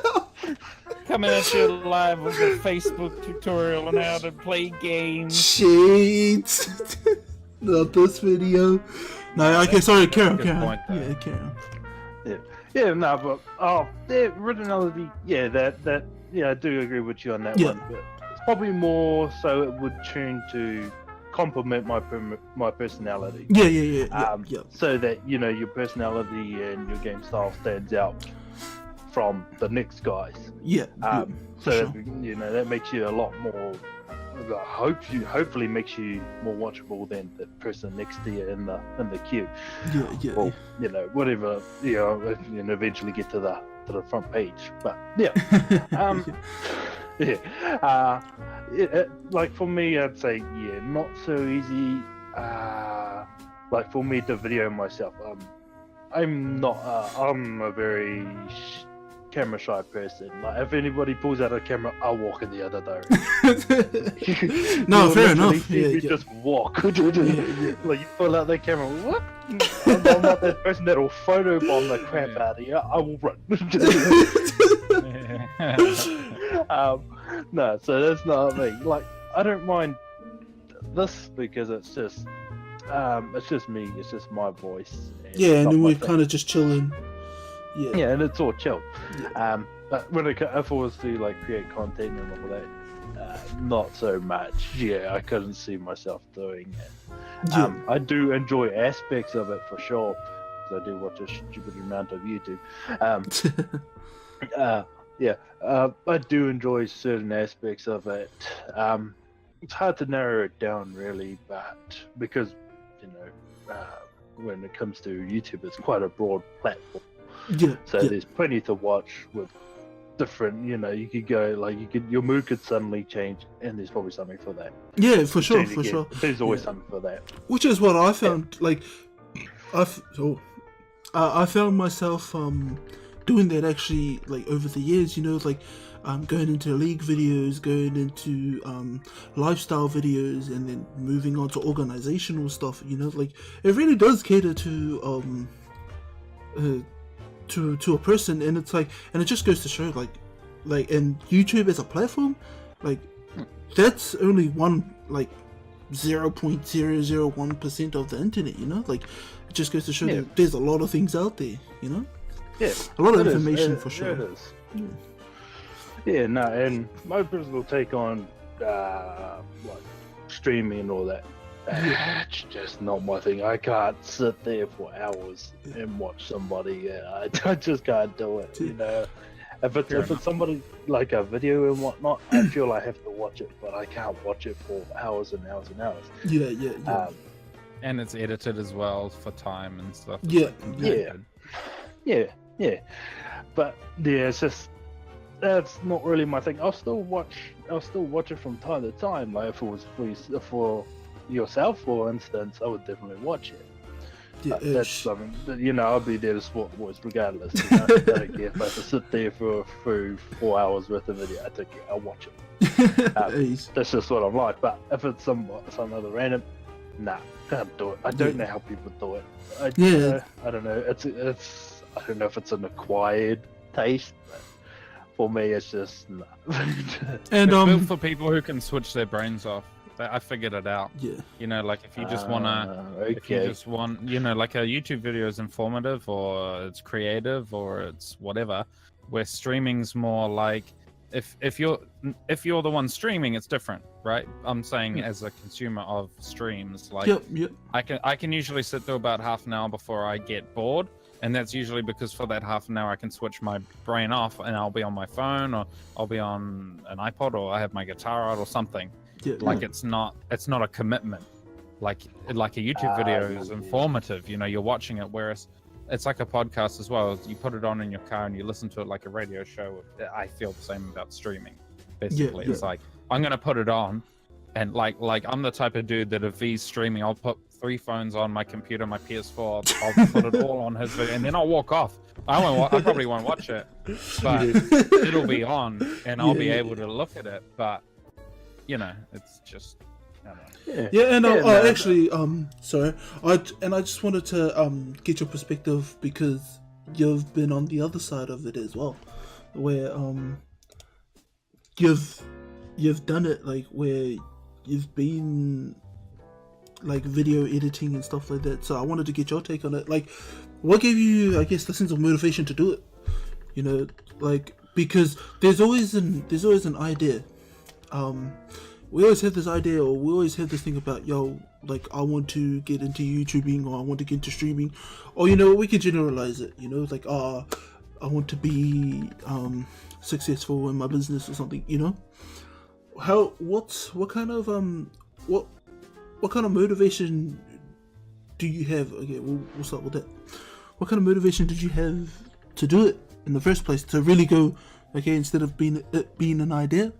Coming at you live with a Facebook tutorial on how to play games. Shit. Not this video. No, okay, sorry, Karen. Point, yeah, Karen. Yeah, no, but the originality, yeah, that yeah, I do agree with you on that one. But it's probably more so it would tune to complement my personality. Yeah. So that, you know, your personality and your game style stands out from the next guys. Yeah. So sure. You know, that makes you a lot more. Hopefully makes you more watchable than the person next to you in the queue. Yeah. Well, you know, whatever, you know, if you eventually get to to the front page. But yeah, like for me, I'd say not so easy. Like for me to video myself, I'm not. I'm a very camera shy person. Like if anybody pulls out a camera, I'll walk in the other direction. No, fair enough. Just walk. Like you pull out the camera, what? I'm not that person that'll photobomb the crap out of you. I will run. No, so that's not me. Like I don't mind this because it's just me. It's just my voice. And then we're kind of just chilling. Yeah, and it's all chill. But when if I was to like create content and all that, not so much. Yeah, I couldn't see myself doing it. I do enjoy aspects of it for sure, because I do watch a stupid amount of YouTube. I do enjoy certain aspects of it. It's hard to narrow it down really, but because when it comes to YouTube, it's quite a broad platform. There's plenty to watch with different. You could go your mood could suddenly change, and there's probably something for that. Yeah, for sure. There's always something for that. Which is what I found. Like, I found myself doing that actually, like over the years. Going into league videos, going into lifestyle videos, and then moving on to organizational stuff. Like it really does cater to a person, and it's like, and it just goes to show like and YouTube as a platform, like that's only one 0.001% of the internet. Like it just goes to show that there's a lot of things out there. A lot of information for sure. It is. And my personal take on streaming and all that, it's just not my thing. I can't sit there for hours and watch somebody. I just can't do it. If it's somebody like a video and whatnot, I feel I have to watch it, but I can't watch it for hours and hours and hours. And it's edited as well for time and stuff. But it's just that's not really my thing. I'll still watch it from time to time. Like if it was for yourself, for instance, I would definitely watch it. That's something that, I'll be there to support the boys regardless. I don't care if I have to sit there for 4 hours worth of video. I don't care. I'll watch it. That's just what I'm like. But if it's some other random, can't do it. I don't know how people do it. I don't know. It's I don't know if it's an acquired taste, but for me, it's just and it's built for people who can switch their brains off. I figured it out. Like if you just wanna, if you just want, like a YouTube video is informative or it's creative or it's whatever. Where streaming's more like, if you're the one streaming, it's different, right? I'm saying as a consumer of streams, like I can usually sit through about half an hour before I get bored. And that's usually because for that half an hour I can switch my brain off and I'll be on my phone or I'll be on an iPod or I have my guitar out or something. It's not a commitment. Like a YouTube video is informative. You're watching it, whereas it's like a podcast as well. You put it on in your car and you listen to it like a radio show. I feel the same about streaming. Basically, it's like I'm gonna put it on, and like I'm the type of dude that if he's streaming, I'll put 3 phones on my computer, my PS4. I'll put it all on his video, and then I'll walk off. I probably won't watch it, but it'll be on, and I'll be able to look at it. But it's just. Actually, sorry, I just wanted to get your perspective because you've been on the other side of it as well, where you've done it like where you've been like video editing and stuff like that. So I wanted to get your take on it. Like, what gave you, I guess, the sense of motivation to do it? Like because there's always an idea. We always have this idea, or we always have this thing about, like I want to get into YouTubing, or I want to get into streaming, or we can generalize it. Like I want to be successful in my business or something. What kind of motivation do you have? Okay, we'll start with that. What kind of motivation did you have to do it? in the first place. To really go, okay, instead of it being an idea,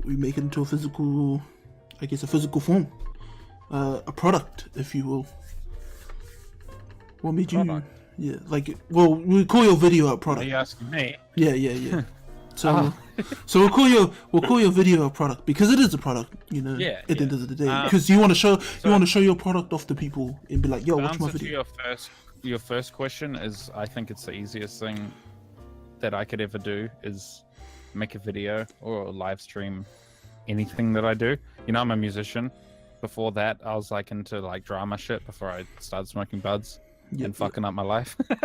we make it into a physical, I guess, a physical form, a product, if you will. What made you? Product. Yeah, like, well, we call your video a product. Are you asking me? Yeah. So, so we'll call your video a product because it is a product, you know. Yeah, At the end yeah. of the day, because you want to show your product off to people and be like, yo, watch my answer video. to your first question is, I think it's the easiest thing that I could ever do is make a video or live stream anything that I do. You know, I'm a musician. Before that, I was like into like drama shit before I started smoking buds and fucking up my life. I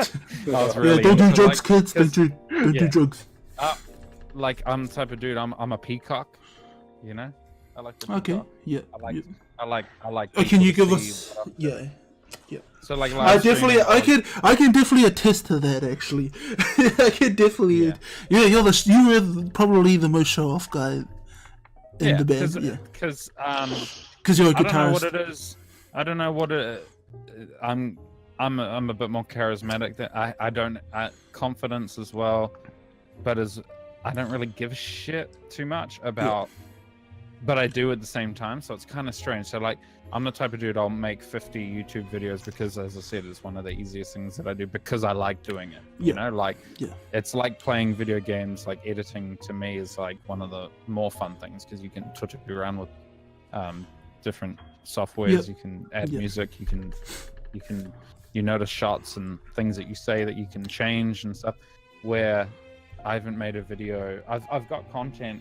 was really don't do into, drugs, like, kids. Don't do drugs. Like I'm the type of dude. I'm a peacock. You know, I like the Okay. peacock. Yeah. I like. Oh, can you people give to see us? what I'm- Yeah. So like, I live definitely, streaming, I can definitely attest to that. Actually, I can definitely. Yeah. You're probably the most show off guy in the band. Because Because you're a I don't know guitarist. what it is. I don't know what it. I'm a bit more charismatic. That I don't confidence as well, but I don't really give a shit too much about. But I do at the same time, so it's kind of strange. So like, I'm the type of dude I'll make 50 YouTube videos because, as I said, it's one of the easiest things that I do because I like doing it. You know, like it's like playing video games. Like editing to me is like one of the more fun things because you can touch it around with different softwares. You can add music. You notice shots and things that you say that you can change and stuff. Where I haven't made a video. I've got content.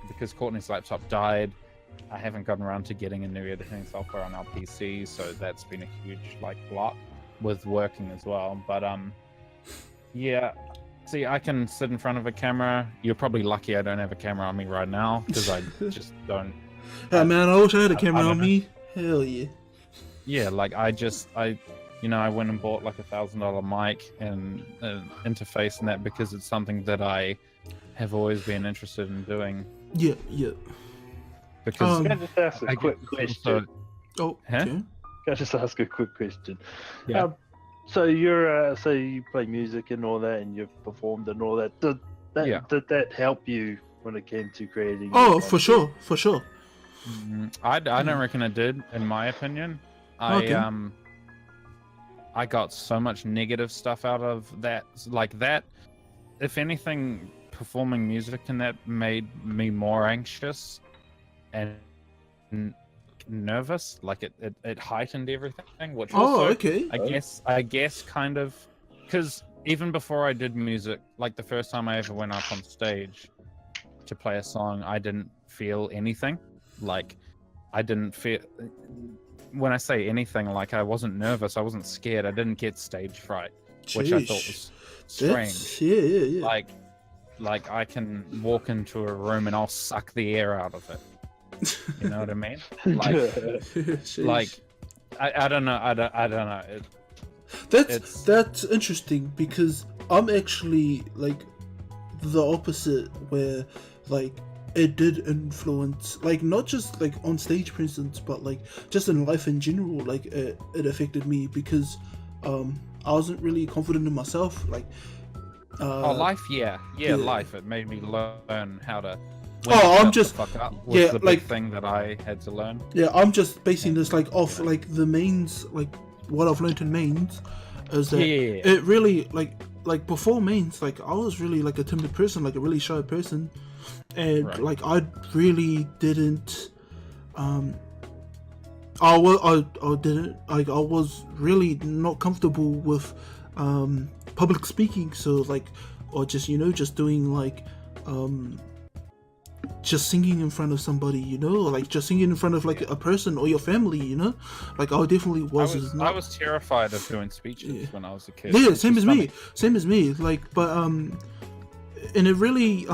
Because Courtney's laptop died, I haven't gotten around to getting a new editing software on our PC, so that's been a huge like block with working as well. But yeah, see, I can sit in front of a camera. You're probably lucky I don't have a camera on me right now because I just don't. Hey man, I wish I had a camera on me. Hell yeah. Yeah, like I went and bought like $1,000 mic and an interface and that because it's something that I have always been interested in doing. Yeah. Because Can I just ask a quick question? Okay. Can I just ask a quick question? Yeah. So you play music and all that, and you've performed and all that. Did that help you when it came to creating? Oh, for sure. I don't reckon it did, in my opinion. I got so much negative stuff out of that. Like that, if anything, performing music and that made me more anxious and nervous. Like it heightened everything, which also, I guess kind of, because even before I did music, like the first time I ever went up on stage to play a song, I didn't feel anything. Like I didn't feel, when I say anything, like I wasn't nervous, I wasn't scared, I didn't get stage fright, which I thought was strange. Yeah. Like I can walk into a room and I'll suck the air out of it. You know what I mean? Like I don't know. I don't know. That's interesting because I'm actually like the opposite, where like it did influence, like not just like on stage presence, but like just in life in general. Like it affected me because I wasn't really confident in myself. Like life, life. It made me learn how to. I'm just the fuck up was the big thing that I had to learn. Yeah, I'm just basing this like off like the mains, like what I've learned in mains, is that it really like before mains, like I was really like a timid person, like a really shy person, and like I really didn't. I didn't, like I was really not comfortable with public speaking, so like, or just just doing like just singing in front of somebody, or like just singing in front of like a person or your family, like I definitely I was terrified of doing speeches when I was a kid. Yeah, same as me, like, but and it really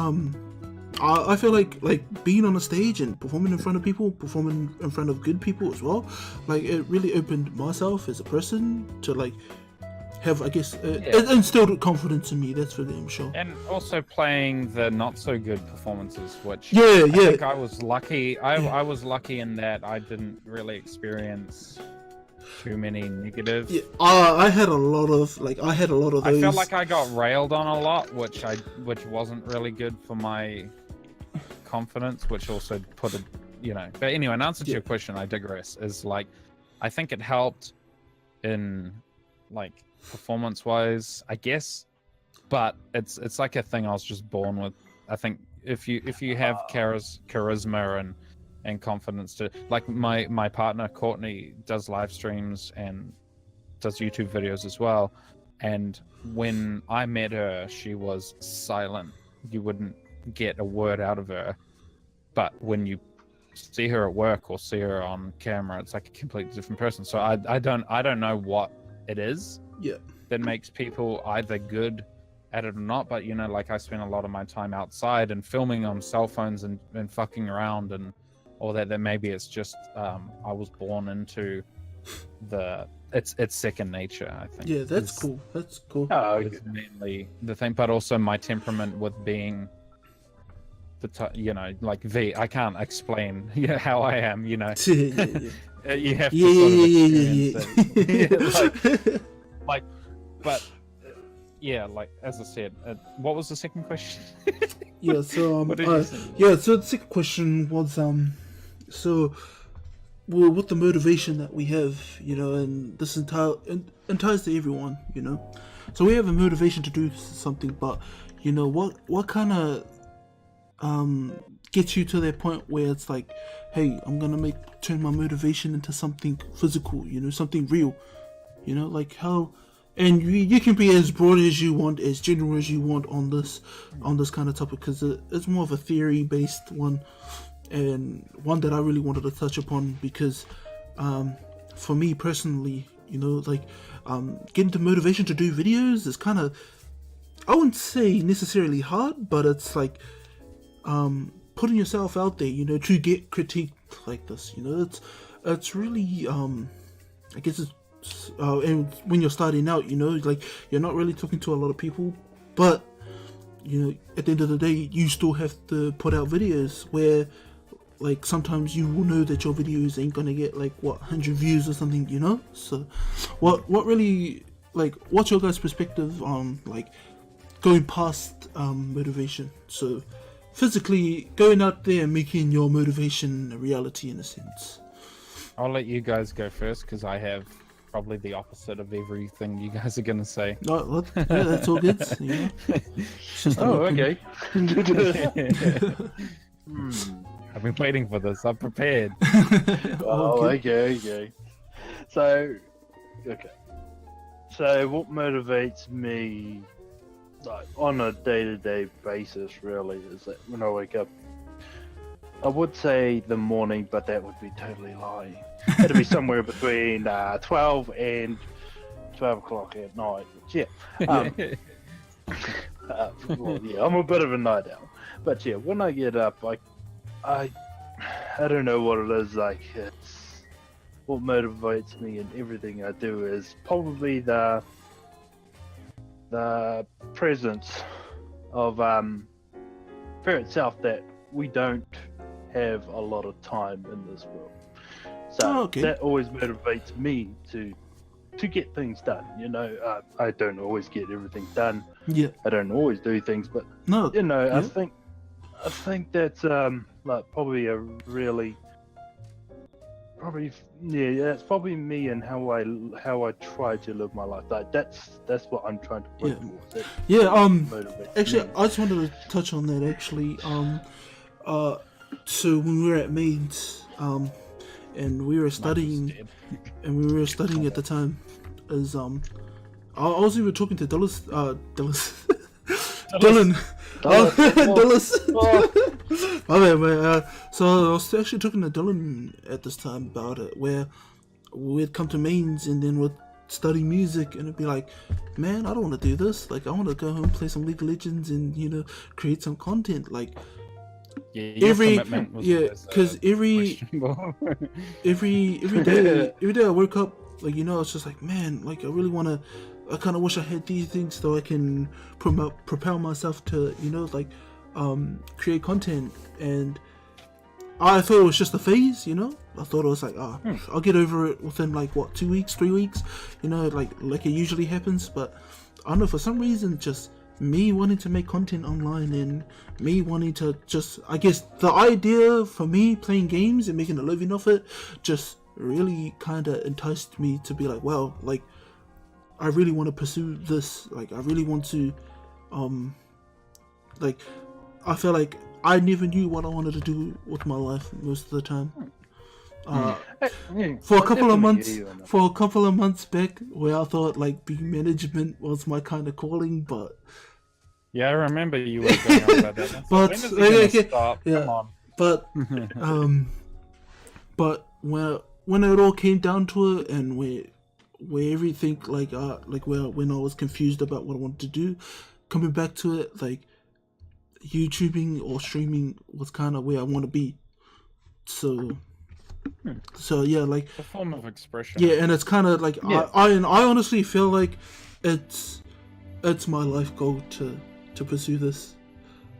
I feel like being on a stage and performing in front of people, performing in front of good people as well, like it really opened myself as a person to like have, I guess, it instilled confidence in me. That's for damn sure. And also playing the not so good performances, which I think I was lucky. I was lucky in that I didn't really experience too many negative. Yeah, I had a lot of those. I felt like I got railed on a lot, which wasn't really good for my confidence, which also put a, But anyway, in answer to your question, I digress. Is like, I think it helped in like performance-wise, I guess, but it's like a thing I was just born with. I think if you have charisma and confidence to, like, my partner Courtney does live streams and does YouTube videos as well, and when I met her, she was silent. You wouldn't get a word out of her, but when you see her at work or see her on camera, it's like a completely different person. So I don't know what it is that makes people either good at it or not, but like, I spend a lot of my time outside and filming on cell phones and fucking around and all that maybe it's just I was born into it's second nature, I think. Yeah, that's cool. Oh, it's mainly the thing, but also my temperament with being like V. I can't explain how I am. You have to sort of experience it. But like as I said, what was the second question? So what did you say? So the second question was well, with the motivation that we have, and this ties to everyone, So we have a motivation to do something, but what kind of gets you to that point where it's like, hey, I'm gonna turn my motivation into something physical, something real, like how. And you can be as broad as you want, as general as you want on this kind of topic, because it's more of a theory-based one, and one that I really wanted to touch upon because, for me personally, getting the motivation to do videos is kind of, I wouldn't say necessarily hard, but it's like putting yourself out there, to get critiqued like this. It's really, I guess it's. And when you're starting out, like, you're not really talking to a lot of people, but at the end of the day, you still have to put out videos where, like, sometimes you will know that your videos ain't gonna get like 100 views or something, So what really, like, what's your guys' perspective on like going past motivation? So physically going out there and making your motivation a reality in a sense. I'll let you guys go first because I have probably the opposite of everything you guys are gonna say. No, that's all good. Okay. I've been waiting for this. I'm prepared. Okay. So what motivates me, like, on a day-to-day basis, really, is that when I wake up, I would say the morning, but that would be totally lying. It'd be somewhere between 12 and 12 o'clock at night. I'm a bit of a night owl. But when I get up, I don't know what it is. Like, it's what motivates me in everything I do is probably the presence of fear itself, that we don't have a lot of time in this world. So that always motivates me to get things done. I don't always get everything done. I don't always do things, but I think that's like probably that's probably me and how I try to live my life. Like, that's what I'm trying to work towards. Actually, I just wanted to touch on that actually. So when we were at Mainz, and we were studying at the time, as I was even talking to Dulles. My bad, man. So I was actually talking to Dylan at this time about it, where we'd come to Mainz and then we'd study music, and it'd be like, man, I don't want to do this. Like, I want to go home, play some League of Legends, and create some content. Like, every day I woke up, like, it's just like, man, like, I kind of wish I had these things so I can propel myself to, create content. And I thought it was just a phase, I thought it was like, I'll get over it within like what 2 weeks, 3 weeks, you know, like it usually happens. But I don't know, for some reason, just me wanting to make content online and me wanting to just, I guess the idea for me playing games and making a living off it just really kind of enticed me to be like, well, like I really want to pursue this. Like I really want to, like I feel like I never knew what I wanted to do with my life most of the time. For a couple of months back, where I thought like being management was my kind of calling, but yeah, I remember you were going on about that. But when is it gonna stop? yeah, Come on. But when it all came down to it, and where everything when I was confused about what I wanted to do, coming back to it, like YouTubing or streaming was kind of where I want to be. So yeah, like It's a form of expression. yeah, and it's kind of like I honestly feel like it's my life goal to pursue this,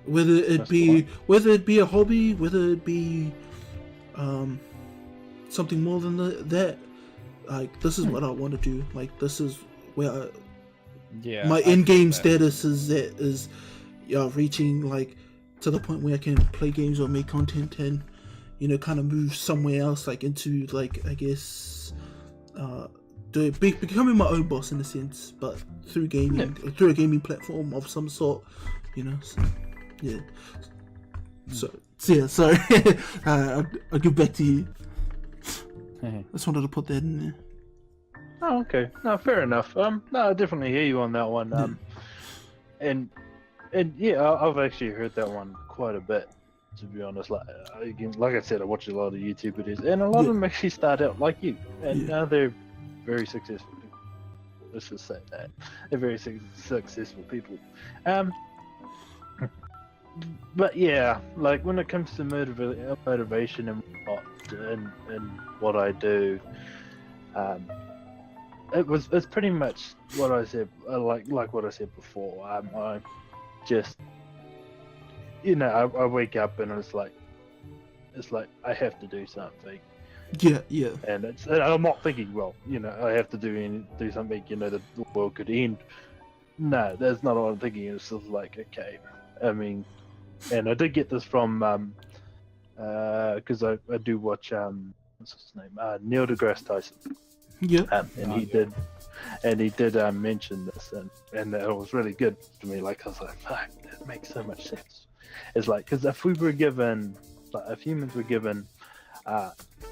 whether it be a hobby, whether it be something more than that. Like this is what I want to do. Like this is where my end game status is reaching like to the point where I can play games or make content and, you know, kind of move somewhere else, like into like, I guess becoming my own boss in a sense, but through gaming, through a gaming platform of some sort, you know. So, yeah. So yeah. Sorry, I'll get back to you. I just wanted to put that in there. Oh, okay. No, fair enough. No, I definitely hear you on that one. And yeah, I've actually heard that one quite a bit, to be honest. Like I said, I watch a lot of YouTube videos, and a lot of them actually start out like you, and now they're very successful people. Let's just say that they're very successful people. But yeah, like when it comes to motivation and what I do, it's pretty much what I said. Like what I said before. I just, you know, I wake up and it's like I have to do something. Yeah. And I'm not thinking, well, you know, I have to do something, you know, that the world could end. No, that's not what I'm thinking. It's just like, okay, I mean, and I did get this from because I do watch what's his name, Neil deGrasse Tyson. Yeah. And he did mention this, and it was really good to me. Like I was like, fuck, that makes so much sense. It's like, because if we were given, like, if humans were given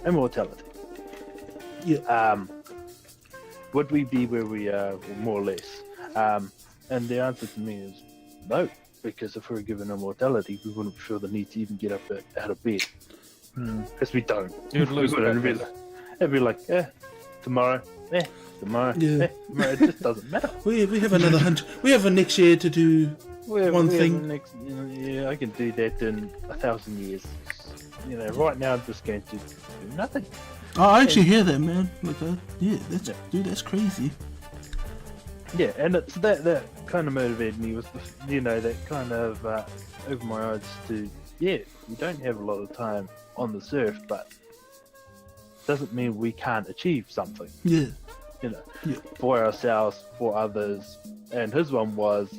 immortality, would we be where we are, more or less? And the answer to me is no, because if we were given immortality, we wouldn't feel the need to even get up out of bed, because we don't. You'd lose it'd be like, tomorrow, tomorrow, Yeah. tomorrow. It just doesn't matter. We have another 100. We have a next year to do one thing. Yeah, I can do that in 1,000 years. You know, right now I'm just going to do nothing. Oh, I actually hear that, man. Like, that's crazy. Yeah, and it's that kind of motivated me, was that kind of opened my eyes to, we don't have a lot of time on this earth, but doesn't mean we can't achieve something. Yeah. You know, for ourselves, for others. And his one was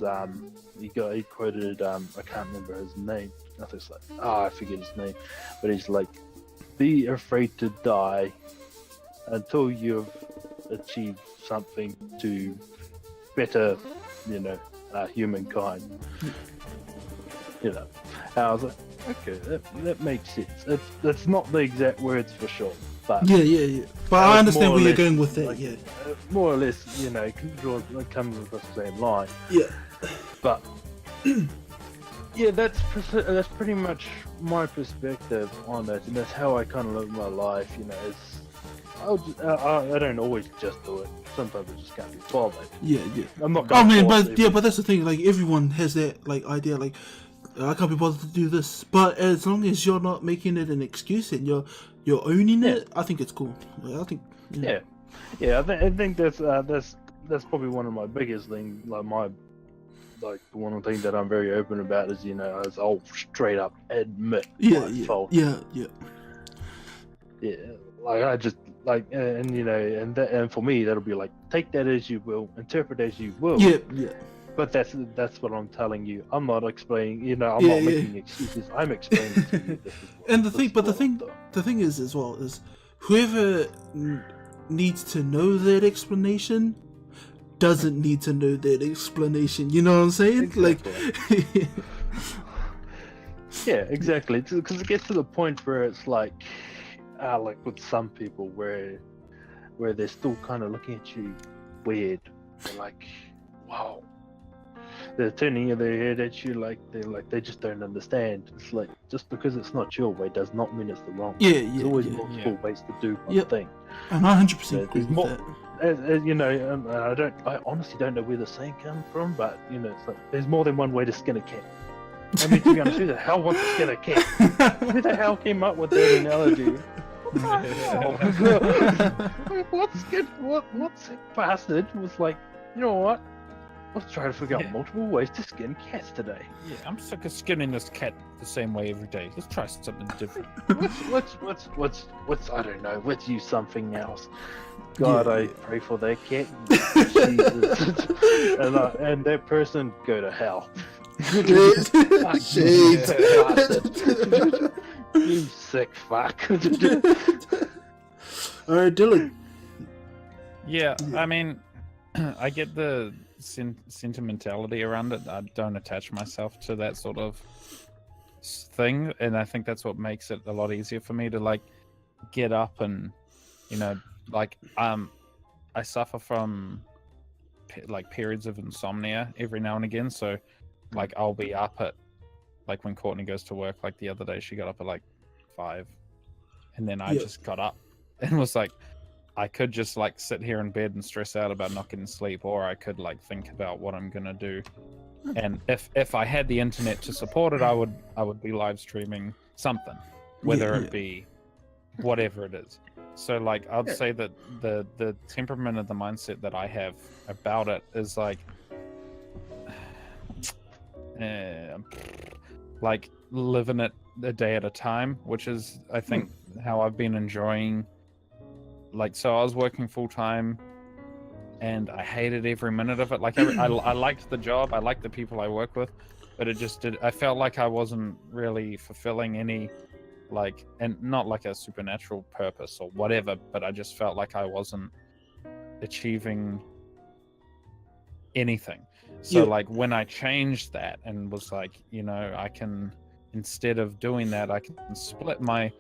he quoted I can't remember his name. Nothing's like I forget his name, but he's like, be afraid to die until you've achieved something to better, humankind. You know, and I was like, okay, that makes sense. That's not the exact words for sure, but yeah. But I understand where you're going with that. Like, more or less, it comes across the same line. Yeah, but yeah, that's pretty much my perspective on it, and that's how I kind of live my life. You know, I don't always just do it. Sometimes I just can't be bothered. Yeah. I'm not. But that's the thing. Like everyone has that idea. Like I can't be bothered to do this. But as long as you're not making it an excuse and you're owning it, I think it's cool. I think. Yeah. I think that's probably one of my biggest things. Like one of the things that I'm very open about is, I'll straight up admit my fault. Yeah. Yeah, like I just like, and you know, and for me that'll be like, take that as you will, interpret as you will. Yeah, yeah, But that's what I'm telling you. I'm not explaining. You know, I'm Yeah, not yeah. making excuses. I'm explaining to you. This is what, And the this thing, is but the what I've thing, done. the thing is as well is whoever needs to know that explanation doesn't need to know that explanation. You know what I'm saying? Exactly. Like, Yeah, exactly. Because it gets to the point where it's like with some people where they're still kind of looking at you weird. They're like, wow. They're turning their head at you like they just don't understand. It's like, just because it's not your way does not mean it's the wrong way. yeah, There's yeah, always yeah. multiple ways to do one Yep. thing. And I 100% Yeah, agree there's with more- that. As you know, I honestly don't know where the saying comes from, but you know, it's like, there's more than one way to skin a cat. I mean, to be honest, who the hell wants to skin a cat? Who the hell came up with that analogy? What sick bastard was like, you know what? Let's try to figure out multiple ways to skin cats today. Yeah, I'm sick of skinning this cat the same way every day. Let's try something different. What's I don't know. Let's use something else. God, Yeah, I yeah. pray for that cat. Jesus. And that person go to hell. Fuck you, Shades. bastard. You sick fuck. Alright, Dylan. Yeah, Yeah. I mean, I get the sentimentality around it. I don't attach myself to that sort of thing, and I think that's what makes it a lot easier for me to like get up and, you know, like I suffer from like periods of insomnia every now and again. So like I'll be up at like when Courtney goes to work. Like the other day, she got up at like 5, and then I Yeah. just got up and was like, I could just like sit here in bed and stress out about not getting sleep, or I could like think about what I'm gonna do. And if I had the internet to support it, I would be live streaming something, whether Yeah, it be whatever it is. So like I'd say that the temperament and the mindset that I have about it is like living it a day at a time, which is I think how I've been enjoying. Like, so I was working full time and I hated every minute of it. Like I liked the job, I liked the people I work with, but it just I felt like I wasn't really fulfilling any, like, and not like a supernatural purpose or whatever, but I just felt like I wasn't achieving anything. So Yeah. like when I changed that and was like, you know, I can, instead of doing that, I can split my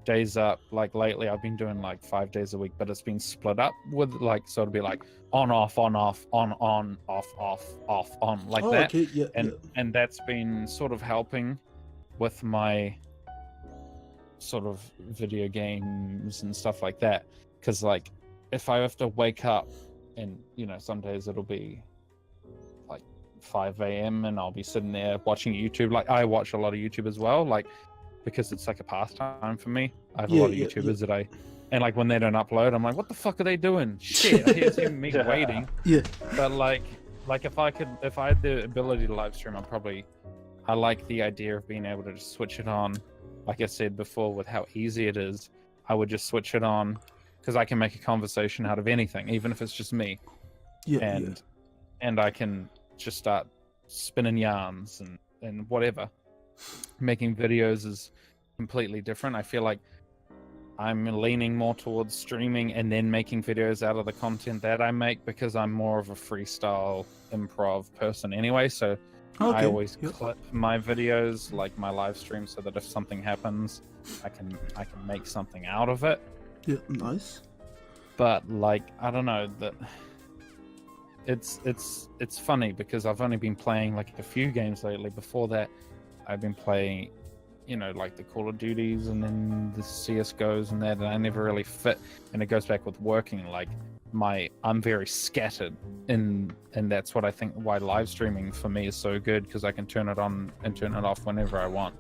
days up. Like lately I've been doing like 5 days a week, but it's been split up with like, so it'll be like on off on off on off off on, like Oh, that. okay, yeah, And yeah. and that's been sort of helping with my sort of video games and stuff like that, because like if I have to wake up and, you know, some days it'll be like 5 a.m. and I'll be sitting there watching YouTube. Like I watch a lot of YouTube as well, like because it's like a pastime for me. I have a lot of YouTubers that and like when they don't upload, I'm like, what the fuck are they doing? Shit, here's me waiting. Yeah. But like if I had the ability to live stream, I like the idea of being able to just switch it on. Like I said before, with how easy it is, I would just switch it on because I can make a conversation out of anything, even if it's just me. Yeah, And I can just start spinning yarns and whatever. Making videos is completely different. I feel like I'm leaning more towards streaming and then making videos out of the content that I make, because I'm more of a freestyle improv person anyway. So Okay. I always Yep. clip my videos, like my live stream, so that if something happens, I can make something out of it. Yeah, nice. But like, I don't know, that it's funny because I've only been playing like a few games lately. Before that, I've been playing, you know, like the Call of Duties and then the CSGOs and that, and I never really fit. And it goes back with working. Like I'm very scattered, and that's what I think why live streaming for me is so good, because I can turn it on and turn it off whenever I want.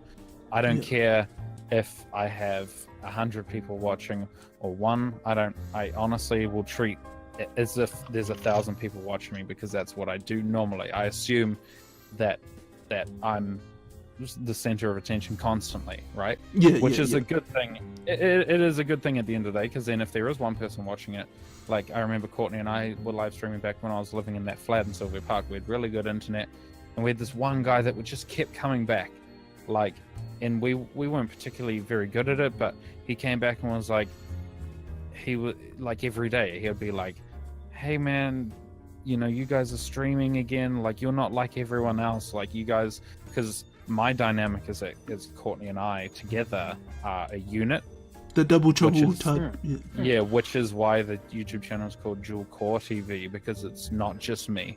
I don't care if I have 100 people watching or one. I honestly will treat it as if there's 1,000 people watching me, because that's what I do normally. I assume that I'm the center of attention constantly, right? Yeah, Which yeah, is yeah. a good thing. It is a good thing at the end of the day, because then if there is one person watching it, like I remember Courtney and I were live streaming back when I was living in that flat in Silver Park. We had really good internet, and we had this one guy that would just kept coming back, like, and we weren't particularly very good at it, but he came back and was like, he would, like, every day he would be like, hey man, you know, you guys are streaming again, like you're not like everyone else, like you guys, because my dynamic is that Courtney and I together are a unit. The double trouble is- type. Yeah. Yeah, which is why the YouTube channel is called Dual Core TV, because it's not just me.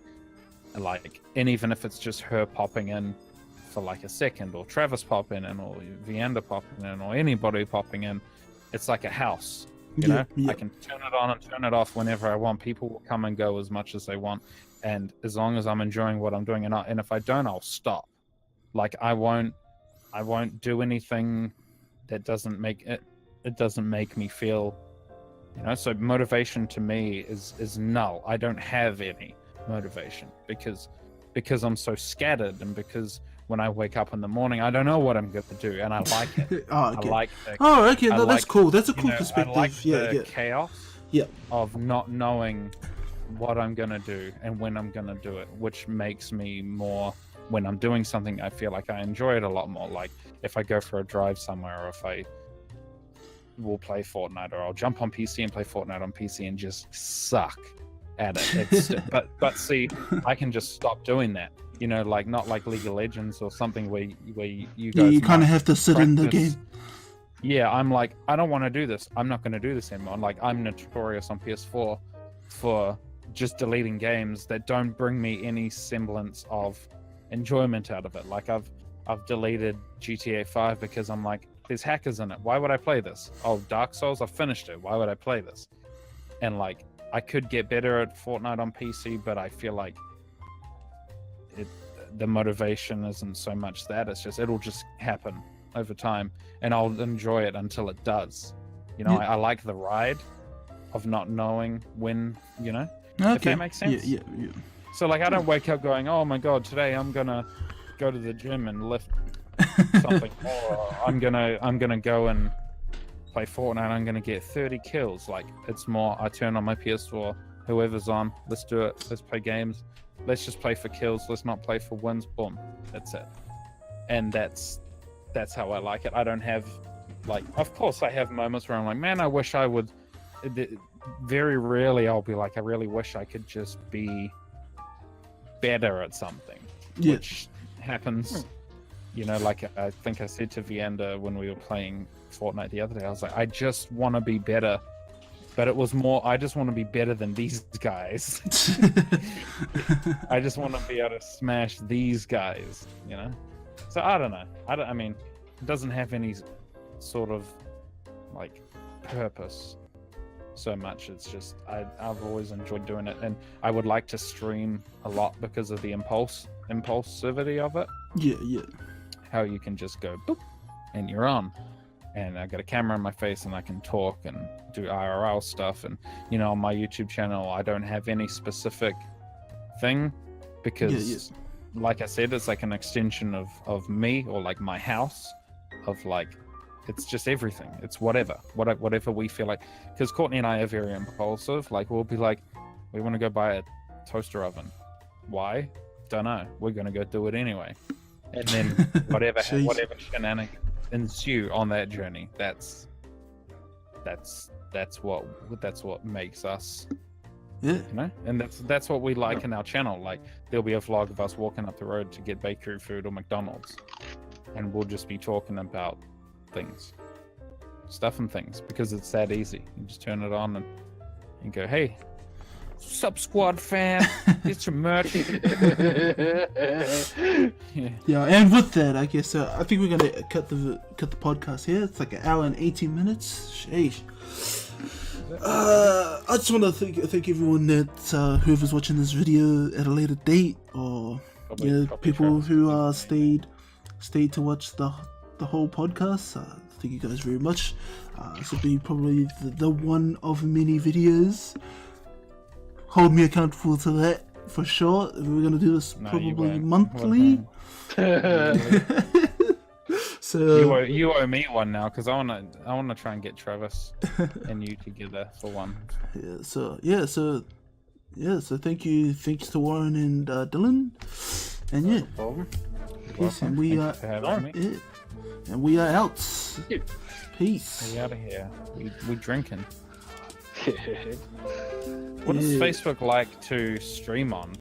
Like, and even if it's just her popping in for like a second, or Travis popping in, or Vianda popping in, or anybody popping in, it's like a house. You know, Yeah. I can turn it on and turn it off whenever I want. People will come and go as much as they want, and as long as I'm enjoying what I'm doing, and if I don't, I'll stop. Like I won't do anything that doesn't make it. It doesn't make me feel, you know. So motivation to me is null. I don't have any motivation because I'm so scattered, and because when I wake up in the morning, I don't know what I'm going to do, and I like it. Oh, okay. I like the, Oh, okay. I No, that's like, cool. That's a you cool know, perspective. I like Yeah, the yeah. chaos Yeah. of not knowing what I'm going to do and when I'm going to do it, which makes me more, when I'm doing something, I feel like I enjoy it a lot more. Like if I go for a drive somewhere, or if I will play Fortnite, or I'll jump on PC and play Fortnite on PC and just suck at it. It's, but see, I can just stop doing that. You know, like not like League of Legends or something where you Yeah, guys you kind might of have to sit in the practice. game. Yeah, I'm like, I don't want to do this. I'm not going to do this anymore. Like, I'm notorious on PS4 for just deleting games that don't bring me any semblance of enjoyment out of it. Like, I've deleted GTA 5 because I'm like, there's hackers in it. Why would I play this? Oh, Dark Souls, I finished it. Why would I play this? And like, I could get better at Fortnite on PC, but I feel like the motivation isn't so much that. It's just, it'll just happen over time, and I'll enjoy it until it does. You know, Yeah. I like the ride of not knowing when, you know, Okay. if that makes sense. Yeah. So like, I don't wake up going, oh my god, today I'm gonna go to the gym and lift something, or I'm gonna go and play Fortnite, I'm gonna get 30 kills. Like, it's more, I turn on my PS4, whoever's on, let's do it, let's play games, let's just play for kills, let's not play for wins. Boom, that's it. And that's how I like it. I don't have, like, of course I have moments where I'm like, man, I wish I would. Very rarely I'll be like, I really wish I could just be better at something. Yeah. Which happens, you know, like I think I said to Vianda when we were playing Fortnite the other day, I was like, I just want to be better. But it was more, I just want to be better than these guys. I just want to be able to smash these guys, you know? So I don't know. I mean, it doesn't have any sort of like purpose so much. It's just, I've always enjoyed doing it, and I would like to stream a lot because of the impulsivity of it. Yeah. How you can just go boop and you're on. And I got a camera in my face and I can talk and do IRL stuff. And, you know, on my YouTube channel, I don't have any specific thing because, like I said, it's like an extension of me, or like my house, of like, it's just everything. It's whatever we feel like. Because Courtney and I are very impulsive. Like, we'll be like, we want to go buy a toaster oven. Why? Don't know. We're going to go do it anyway. And then whatever shenanigans ensue on that journey, that's what makes us, Yeah. you know. And that's what we like in our channel. Like, there'll be a vlog of us walking up the road to get bakery food or McDonald's, and we'll just be talking about stuff and things, because it's that easy. You just turn it on and go, hey, sup squad fam, it's your merch. Yeah, and with that, I guess I think we're gonna cut the podcast here. It's like an hour and 18 minutes. Sheesh. I just want to thank everyone that whoever's watching this video at a later date, or Probably people Travis. who stayed to watch the whole podcast. Thank you guys very much. This will be probably the one of many videos. Hold me accountable to that for sure. We're gonna do this No, you probably won't. monthly. So You owe me one now because I wanna try and get Travis and you together for one. So thanks to Warren and Dylan, and yeah, Problem. peace, and we are Thank you for having me. yeah, and we are out. Yeah. Peace. We out of here. We drinking. What does Yeah. Facebook like to stream on?